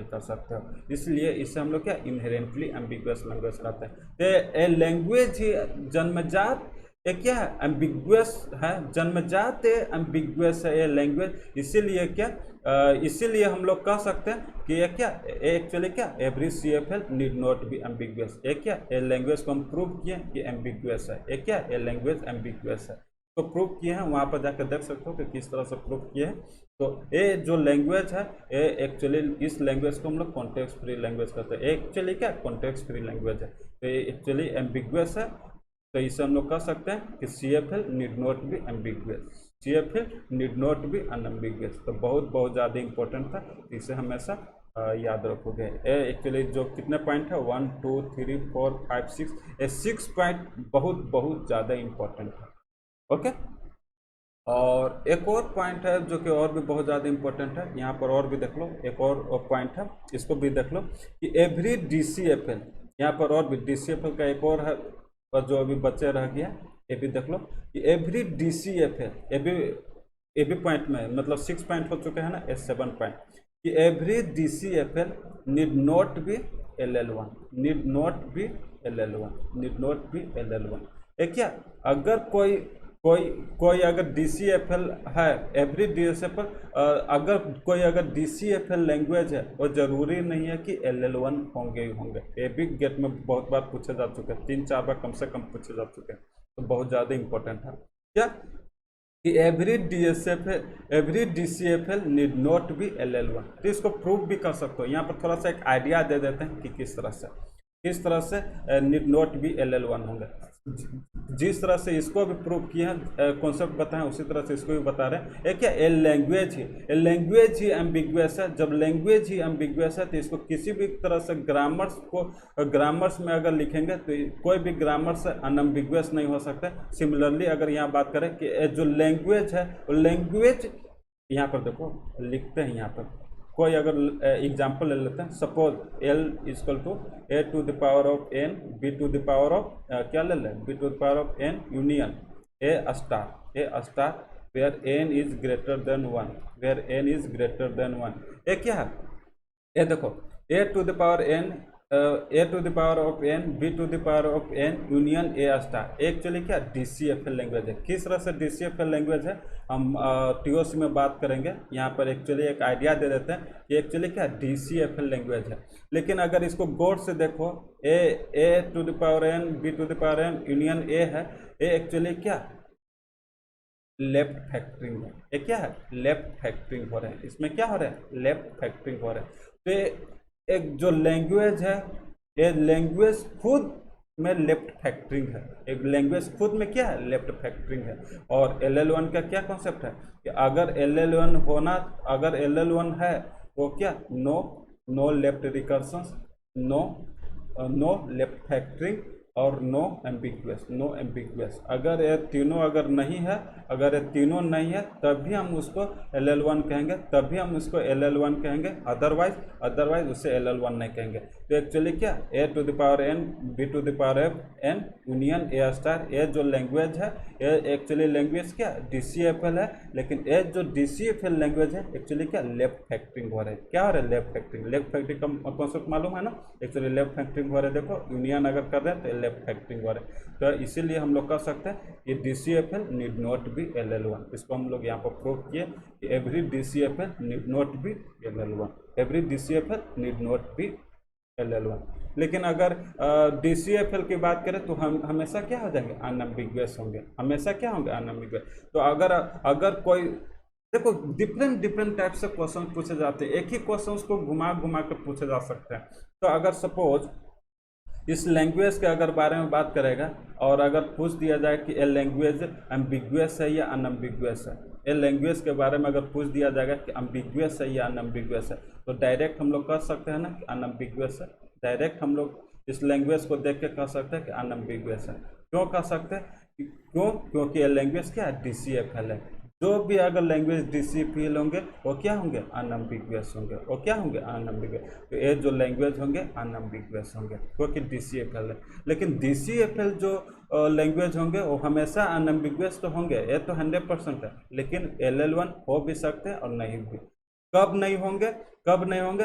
कर सकते हो, इसलिए इसे हम लोग क्या इनहेरेंटली एम्बिगुअस लैंग्वेज कहते हैं। तो ये लैंग्वेज ही जन्मजात ये क्या है एम्बिगुअस है, जन्मजात एम्बिगुअस है ये लैंग्वेज। इसीलिए हम लोग कह सकते हैं कि ये क्या एक्चुअली क्या every CFL need not B ambiguous. ये क्या ये लैंग्वेज को हम प्रूव किए कि एम्बिगुअस है, ये क्या ये लैंग्वेज एम्बिगुअस है। तो प्रूव किए हैं, वहाँ पर जाकर देख सकते हो कि किस तरह से प्रूव किए हैं। तो ये जो लैंग्वेज है ये एक्चुअली इस लैंग्वेज को हम लोग कॉन्टेक्स्ट फ्री लैंग्वेज कहते हैं। एक्चुअली क्या कॉन्टेक्स्ट फ्री लैंग्वेज है, तो ये एक्चुअली एम्बिगुअस है। तो इसे हम लोग कह सकते हैं कि CFL need not B ambiguous, CFL need not B unambiguous. तो बहुत ज़्यादा इंपॉर्टेंट था, इसे हमेशा याद रखोगे। एक्चुअली जो कितने पॉइंट है 1 2 3 4 5 6, ये 6 पॉइंट बहुत ज़्यादा इंपॉर्टेंट है। ओके, और एक और पॉइंट है जो कि और भी बहुत ज़्यादा इंपॉर्टेंट है, यहाँ पर और भी देख लो, एक और पॉइंट है, इसको भी देख लो कि एवरी DCFL, यहाँ पर और भी DCFL का एक और है और जो अभी बच्चे रह गया ये भी देख लो कि एवरी DCFL ये भी पॉइंट में मतलब 6 पॉइंट हो चुके हैं ना, 7 पॉइंट कि every DCFL need not be LL1। ये क्या अगर कोई अगर DCFL है, एवरी DCFL अगर कोई अगर DCFL लैंग्वेज है वो जरूरी नहीं है कि LL1 होंगे ही होंगे। ये भी गेट में बहुत बार पूछे जा चुके हैं, 3-4 बार कम से कम पूछे जा चुके हैं, तो बहुत ज़्यादा इंपॉर्टेंट है क्या कि every DCFL need not be LL1। तो इसको प्रूव भी कर सकते हो। यहाँ पर थोड़ा सा एक आइडिया दे देते हैं कि किस तरह से नीड नॉट बी LL1 होंगे। जिस तरह से इसको भी प्रूव किए हैं, कॉन्सेप्ट बताएं, उसी तरह से इसको भी बता रहे हैं। एक क्या लैंग्वेज ही एम्बिगुअस है। जब लैंग्वेज ही एम्बिगुअस है तो इसको किसी भी तरह से ग्रामर्स में अगर लिखेंगे तो कोई भी ग्रामर से अनएम्बिगुअस नहीं हो सकता। सिमिलरली अगर यहाँ बात करें कि जो लैंग्वेज है, लैंग्वेज यहाँ पर देखो लिखते हैं, यहाँ पर कोई अगर एग्जाम्पल ले लेते हैं, suppose L equal to A to the power of N B to the power of क्या ले लें, B to the power of N union A star where N is greater than 1, where N is greater than 1। ये क्या है, ये देखो A to the power N A to the power of N B to the power of N union A star. Actually क्या DCFL लैंग्वेज है। किस तरह से DCFL लैंग्वेज है हम TOC में बात करेंगे। यहाँ पर एक्चुअली एक आइडिया दे देते हैं कि एक्चुअली क्या DCFL लैंग्वेज है। लेकिन अगर इसको गौर से देखो, A to the power N B to the power N union A है, ये एक्चुअली क्या लेफ्ट फैक्टरिंग है। ये क्या है, लेफ्ट फैक्टरिंग हो रहे हैं। इसमें क्या हो रहा है, लेफ्ट फैक्टरिंग हो रहे हैं। तो एक जो लैंग्वेज है, ये लैंग्वेज खुद में लेफ्ट फैक्टरिंग है। एक लैंग्वेज खुद में क्या है, लेफ्ट फैक्टरिंग है। और LL1 का क्या कॉन्सेप्ट है कि अगर LL1 है तो क्या no left recursions, no left factoring और नो एम्बिगुअस। अगर ये तीनों अगर नहीं है, तब भी हम उसको LL1 कहेंगे, LL1 कहेंगे। अदरवाइज उसे LL1 नहीं कहेंगे। तो एक्चुअली क्या A to the power N B to the power N union A star, ये जो लैंग्वेज है ये एक्चुअली लैंग्वेज क्या DCFL है। लेकिन ये जो DCFL लैंग्वेज है एक्चुअली क्या लेफ्ट फैक्टरिंग हो रहा है। क्या हो रहा है, लेफ्ट फैक्टरिंग का कॉन्सेप्ट मालूम है ना। एक्चुअली लेफ्ट फैक्टरिंग हो रहा है। देखो यूनियन अगर कर रहे हैं तो लेफ्ट फैक्टरिंग हो रहा है। तो इसीलिए हम लोग कह सकते हैं ये DCFL need not be LL1। इसको हम लोग यहाँ पर प्रूव किए कि every DCFL need not be LL1, every DCFL need not be LL1। लेकिन अगर DCFL की बात करें तो हम हमेशा क्या हो जाएंगे, अनएम्बिगुअस होंगे। हमेशा क्या होंगे, अनएम्बिगुअस। तो अगर कोई देखो डिफरेंट टाइप से क्वेश्चन पूछे जाते हैं। एक ही क्वेश्चन को घुमा कर पूछे जा सकते हैं। तो अगर सपोज इस लैंग्वेज के अगर बारे में बात करेगा और अगर पूछ दिया जाए कि ये लैंग्वेज एम्बिगुअस है या अनएम्बिगुअस है, ये लैंग्वेज के बारे में अगर पूछ दिया जाएगा कि एम्बिगुअस है या अनएम्बिगुअस है, तो डायरेक्ट हम लोग कह सकते हैं ना कि अनएम्बिगुअस है। डायरेक्ट हम लोग इस लैंग्वेज को देख के कह सकते हैं कि अनएम्बिगुअस है। क्यों कह सकते हैं, क्योंकि ये लैंग्वेज क्या है, DCFL है। जो भी अगर लैंग्वेज DCFL होंगे वो क्या होंगे, अनएम्बिगुअस होंगे। वो क्या होंगे, अनएम्बिगुअस। तो ये जो लैंग्वेज होंगे अनएम्बिगुअस होंगे क्योंकि DCFL है। लेकिन DCFL जो लैंग्वेज होंगे वो हमेशा अनएम्बिगुअस तो होंगे, ये तो 100% है। लेकिन LL1 हो भी सकते हैं और नहीं भी। कब नहीं होंगे,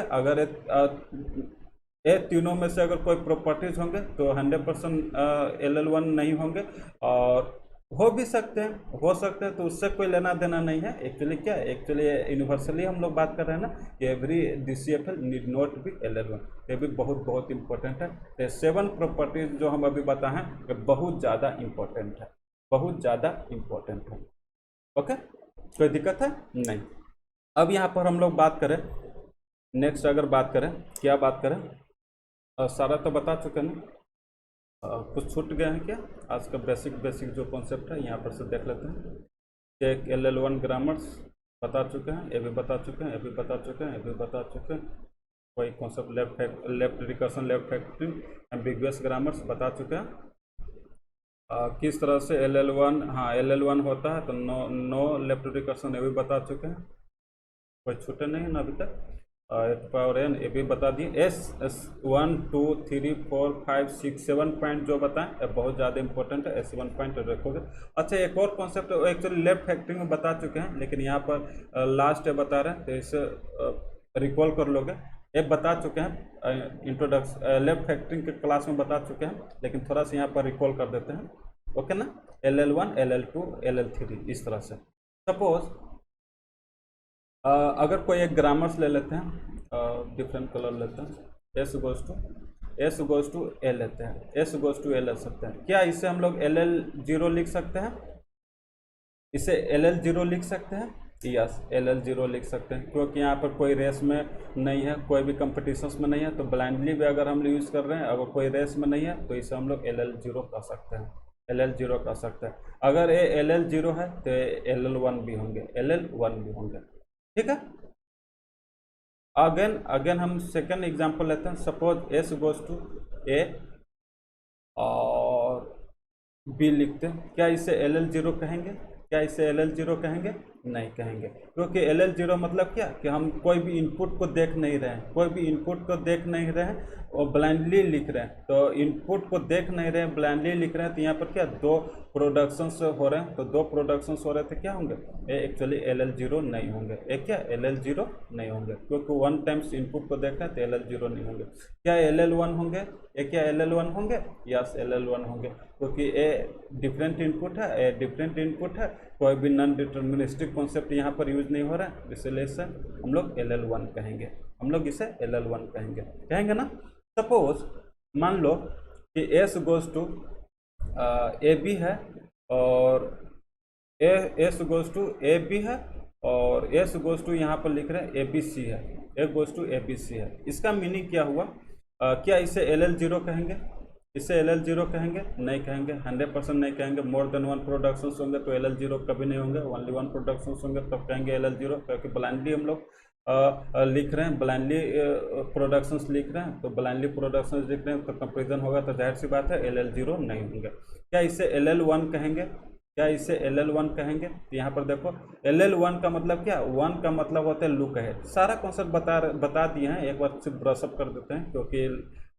अगर ये तीनों में से अगर कोई प्रॉपर्टीज होंगे तो 100% LL1 नहीं होंगे। और हो भी सकते हैं, तो उससे कोई लेना देना नहीं है। एक्चुअली क्या है, एक्चुअली यूनिवर्सली हम लोग बात कर रहे हैं ना कि every DCFL need not be LL1। ये भी बहुत इंपॉर्टेंट है। तो 7 प्रॉपर्टीज जो हम अभी बताएं ये बहुत ज़्यादा इंपॉर्टेंट है। ओके, कोई दिक्कत है नहीं। अब यहाँ पर हम लोग बात करें नेक्स्ट, अगर बात करें क्या बात करें, सारा तो बता चुके हैं। कुछ छूट गए हैं क्या, आज का बेसिक जो कॉन्सेप्ट है यहाँ पर से देख लेते हैं। चेक LL1 ग्रामर्स बता चुके हैं, ये भी बता चुके हैं, कोई concept left recursion, left factoring, ambiguous grammars बता चुके हैं। किस तरह से LL1 होता है तो नो लेफ्ट रिकर्सन, ये भी बता चुके हैं। कोई छूटे नहीं है ना अभी तक। पावर एन ये भी बता दिए। S1 2 3 4 5 6 7 पॉइंट जो बताएं ये बहुत ज़्यादा इंपॉर्टेंट है। S1 पॉइंट रखोगे। अच्छा, एक और कॉन्सेप्ट एक्चुअली लेफ्ट फैक्टरिंग में बता चुके हैं, लेकिन यहाँ पर लास्ट बता रहे हैं तो इसे रिकॉल कर लोगे। ये बता चुके हैं इंट्रोडक्शन, लेफ्ट फैक्टरिंग के क्लास में बता चुके हैं, लेकिन थोड़ा सा यहाँ पर रिकॉल कर देते हैं। ओके ना, LL1 LL2 LL3 इस तरह से। सपोज अगर कोई एक ग्रामर्स ले लेते हैं, डिफरेंट कलर लेते हैं, S गोज टू L लेते हैं, S गोज टू L ले सकते हैं। क्या इसे हम लोग LL0 लिख सकते हैं? इसे LL0 लिख सकते हैं, यस LL0 लिख सकते हैं, क्योंकि यहाँ पर कोई रेस में नहीं है, कोई भी कंपटीशंस में नहीं है। तो ब्लाइंडली भी अगर हम यूज़ कर रहे हैं, अगर कोई रेस में नहीं है तो इसे हम लोग LL0 कह सकते हैं, LL0 कह सकते हैं। अगर ये LL0 है तो LL1 भी होंगे, ठीक है। अगेन हम सेकेंड एग्जांपल लेते हैं। Suppose S goes to A और B लिखते हैं। क्या इसे LL0 कहेंगे? क्या इसे LL0 कहेंगे? नहीं कहेंगे, क्योंकि LL0 मतलब क्या कि हम कोई भी इनपुट को देख नहीं रहे हैं, कोई भी इनपुट को देख नहीं रहे हैं और ब्लाइंडली लिख रहे हैं। तो इनपुट को देख नहीं रहे हैं, ब्लाइंडली लिख रहे हैं, तो यहाँ पर क्या दो प्रोडक्शंस हो रहे हैं, तो दो प्रोडक्शंस हो रहे थे, क्या होंगे? ये एक्चुअली LL0 नहीं होंगे। एक क्या LL0 नहीं होंगे, क्योंकि वन टाइम्स इनपुट को देख रहे हैं तो LL0 नहीं होंगे। क्या LL1 होंगे? ये क्या LL1 होंगे? यस LL1 होंगे, क्योंकि ये डिफरेंट इनपुट है, ये डिफरेंट इनपुट है, कोई भी नॉन डिटर्मिनिस्टिक कॉन्सेप्ट यहाँ पर यूज नहीं हो रहा है, इसलिए इसे हम लोग LL1 कहेंगे, हम लोग इसे LL1 कहेंगे ना। सपोज मान लो कि S गोज टू AB है और S गोज टू AB है और S गोज टू यहाँ पर लिख रहे हैं ABC है, A गोज टू ABC है। इसका मीनिंग क्या हुआ? क्या इसे LL0 कहेंगे? इसे LL0 कहेंगे? नहीं कहेंगे, 100% नहीं कहेंगे। मोर देन वन प्रोडक्शंस होंगे तो LL0 कभी नहीं होंगे, ओनली वन प्रोडक्शंस होंगे तब कहेंगे LL0, क्योंकि ब्लाइंडली हम लोग लिख रहे हैं, ब्लाइंडली प्रोडक्शंस लिख रहे हैं, तो ब्लाइंडली प्रोडक्शंस लिख रहे हैं तो कंपेरिजन होगा, तो जाहिर सी बात है LL0 नहीं होंगे। क्या इसे LL1 कहेंगे? क्या इसे LL1 कहेंगे? तो यहाँ पर देखो LL1 का मतलब क्या? 1 का मतलब होता है लुक है। सारा कॉन्सेप्ट बता दिए हैं, एक बार सिर्फ ब्रशअप कर देते हैं, क्योंकि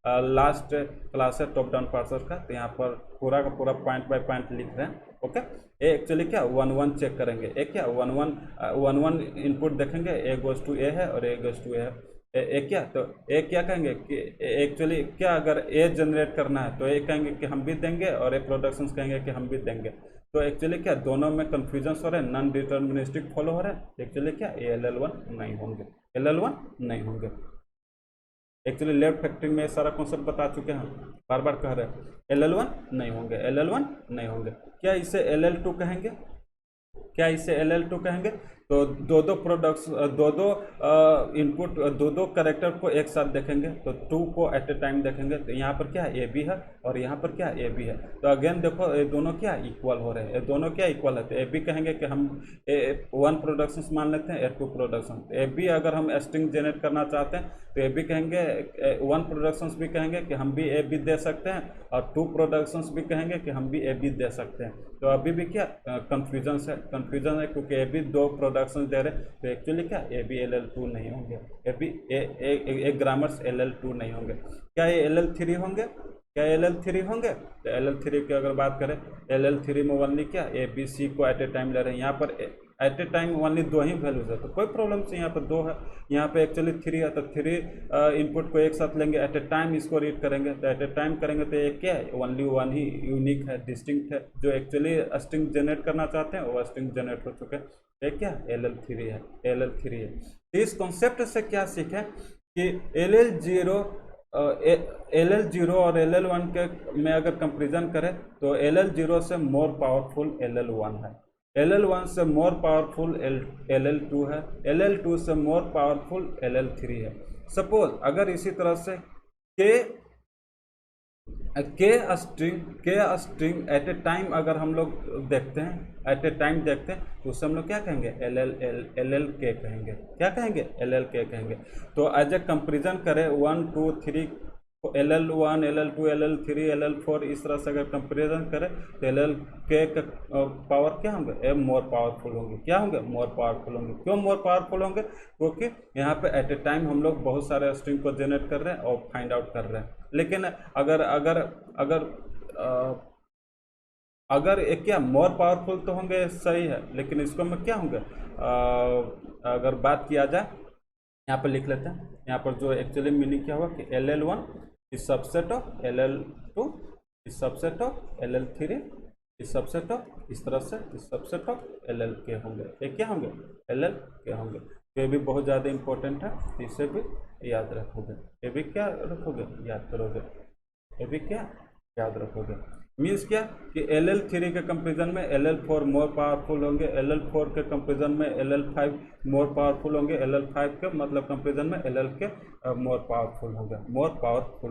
लास्ट क्लास है टॉप डाउन पार्सर का, तो यहाँ पर पूरा का पूरा पॉइंट बाय पॉइंट लिख रहे हैं। ओके, ये एक्चुअली क्या 1 1 चेक करेंगे, एक क्या 1 1 इनपुट देखेंगे, A गोज टू A है और A गोज टू A है। एक क्या तो एक क्या कहेंगे कि एक्चुअली क्या अगर A जनरेट करना है तो एक कहेंगे कि हम भी देंगे और एक प्रोडक्शंस कहेंगे कि हम भी देंगे। तो एक्चुअली क्या दोनों में कन्फ्यूजन हो रहे हैं, नॉन डिटर्मिनिस्टिक फॉलो हो रहे हैं। एक्चुअली क्या LL1 नहीं होंगे, LL1 नहीं होंगे। एक्चुअली लेफ्ट फैक्टरिंग में सारा कॉन्सेप्ट बता चुके हैं, बार बार कह रहे हैं LL1 नहीं होंगे, LL1 नहीं होंगे। क्या इसे LL2 कहेंगे? क्या इसे LL2 कहेंगे? तो दो प्रोडक्ट्स, दो इनपुट, दो कैरेक्टर को एक साथ देखेंगे तो 2 को एट ए टाइम देखेंगे, तो यहाँ पर क्या AB है और यहाँ पर क्या AB है। तो अगेन देखो ये दोनों क्या इक्वल हो रहे हैं, ये दोनों क्या इक्वल है। तो AB कहेंगे कि हम 1 प्रोडक्शंस मान लेते हैं, 2 प्रोडक्शन। AB अगर हम स्ट्रिंग जनरेट करना चाहते हैं तो AB कहेंगे 1 प्रोडक्शंस भी कहेंगे कि हम भी AB दे सकते हैं और 2 प्रोडक्शंस भी कहेंगे कि हम भी AB दे सकते हैं। तो अभी भी क्या कंफ्यूजन है, क्योंकि AB 2 प्रोडक्शन दे रहे, तो एक्चुअली क्या AB LL2 नहीं होंगे, AB एक ग्रामर्स LL2 नहीं होंगे। क्या ये LL3 होंगे? क्या LL3 होंगे? तो LL3 की अगर बात करें, LL3 में ओनली क्या ABC को एट ए टाइम ले रहे हैं, यहाँ पर एट ए टाइम ओनली 2 ही वैल्यूज है, तो कोई प्रॉब्लम से यहाँ पर 2 है, यहाँ पे एक्चुअली 3 है, तो 3 इनपुट को एक साथ लेंगे, एट ए टाइम इसको रीड करेंगे, तो एट ए टाइम करेंगे तो ये क्या है ओनली 1 ही यूनिक है, डिस्टिंक्ट है। जो एक्चुअली स्ट्रिंग जनरेट करना चाहते हैं वो स्ट्रिंग जनरेट हो चुके हैं, ये क्या LL3 है, LL3 है। तो इस कॉन्सेप्ट से क्या सीखें कि LL0 और LL1 के में अगर कंपेरिजन करें तो LL0 से मोर पावरफुल LL1 है, LL1 से मोर पावरफुल LL2 है, LL2 से मोर पावरफुल LL3 है। सपोज अगर इसी तरह से के स्ट्रिंग एट ए टाइम अगर हम लोग देखते हैं, एट ए टाइम देखते हैं, तो उससे हम लोग क्या कहेंगे LLK कहेंगे। क्या कहेंगे? LLK कहेंगे। तो एज ए कंपेरिजन करें 1 2 3 LL1 LL2 LL3 LL4 इस तरह से अगर कंपेरिजन करें तो LLK का पावर क्या होंगे? मोर पावरफुल होंगे। क्या होंगे? मोर पावरफुल होंगे। क्यों मोर पावरफुल होंगे? क्योंकि यहाँ पे एट ए टाइम हम लोग बहुत सारे स्ट्रिंग को जनरेट कर रहे हैं और फाइंड आउट कर रहे हैं। लेकिन अगर एक क्या मोर पावरफुल तो होंगे, सही है, लेकिन इसको में क्या होंगे अगर बात किया जाए, यहाँ पर लिख लेते हैं, यहाँ पर जो एक्चुअली मीनिंग क्या हुआ कि LL1 इस सबसेट ऑफ LL2 इस सबसेट ऑफ LL3 इस सबसेट ऑफ इस तरह से इस सबसेट ऑफ LLK होंगे। ये क्या होंगे? LLK होंगे। ये भी बहुत ज़्यादा इंपॉर्टेंट है, इसे भी याद रखोगे। ये भी क्या रखोगे? याद करोगे। ये भी क्या याद रखोगे? मीन्स क्या कि LL3 के कंपेरिजन में LL4 मोर पावरफुल होंगे, LL4 के कंपेरिजन में LL5 मोर पावरफुल होंगे, LL5 के मतलब कंपेरिजन में LLK मोर पावरफुल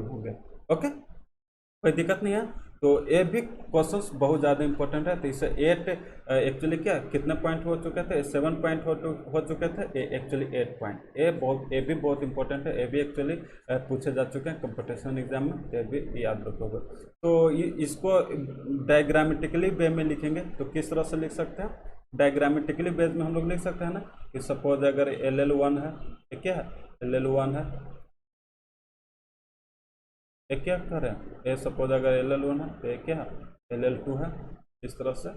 होंगे। ओके, कोई दिक्कत नहीं है। तो ये भी क्वेश्चंस बहुत ज़्यादा इंपॉर्टेंट है। तो इससे 8 एक्चुअली क्या कितने पॉइंट हो चुके थे? 7 पॉइंट हो चुके थे, एक्चुअली 8 पॉइंट। ये भी बहुत इंपॉर्टेंट है, ये भी एक्चुअली पूछे जा चुके हैं कंपटीशन एग्जाम में, ये भी याद रखोगे। तो इसको डायग्रामेटिकली वे में लिखेंगे तो किस तरह से लिख सकते हैं? डायग्रामेटिकली बेस में हम लोग लिख सकते हैं ना कि सपोज अगर LL1 है, ये क्या है, LL1 है, ये क्या कर रहे हैं, ये सपोज अगर LL1 है तो ये क्या है, LL2 है, इस तरह से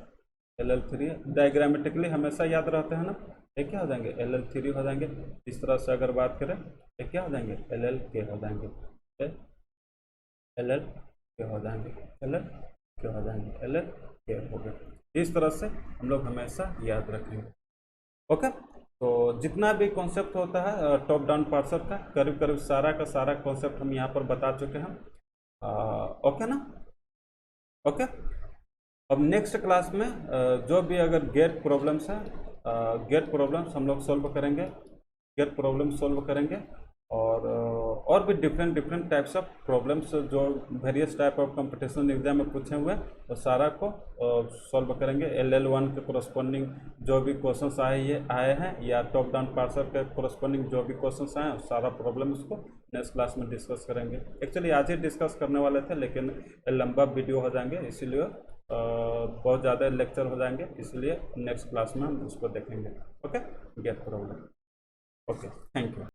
LL3 है। डायग्रामेटिकली हमेशा याद रहते हैं ना, ये क्या हो जाएंगे, LL3 हो जाएंगे। इस तरह से अगर बात करें ये क्या हो जाएंगे, LLK हो जाएंगे, LLK हो जाएंगे, LLK हो जाएंगे, LLK हो गए। इस तरह से हम लोग हमेशा याद रखेंगे। ओके, तो जितना भी कॉन्सेप्ट होता है टॉप डाउन पार्सर का, करीब करीब सारा का सारा कॉन्सेप्ट हम यहाँ पर बता चुके हैं। ओके ना, ओके। अब नेक्स्ट क्लास में जो भी अगर गेट प्रॉब्लम्स हैं, गेट प्रॉब्लम्स हम लोग सॉल्व करेंगे, गेट प्रॉब्लम सॉल्व करेंगे, और भी different different types of problems जो various type of competition exam में पूछे हुए हैं तो सारा को सॉल्व करेंगे। LL1 के कोरस्पॉन्डिंग जो भी क्वेश्चंस आए हैं या टॉप डाउन पार्सर के कोरस्पॉन्डिंग जो भी क्वेश्चंस आए हैं सारा प्रॉब्लम उसको नेक्स्ट क्लास में डिस्कस करेंगे। एक्चुअली आज ही डिस्कस करने वाले थे लेकिन लंबा वीडियो हो जाएंगे, इसीलिए बहुत ज़्यादा लेक्चर हो जाएंगे, इसलिए नेक्स्ट क्लास में हम उसको देखेंगे। Okay, GATE problem. Okay, thank you.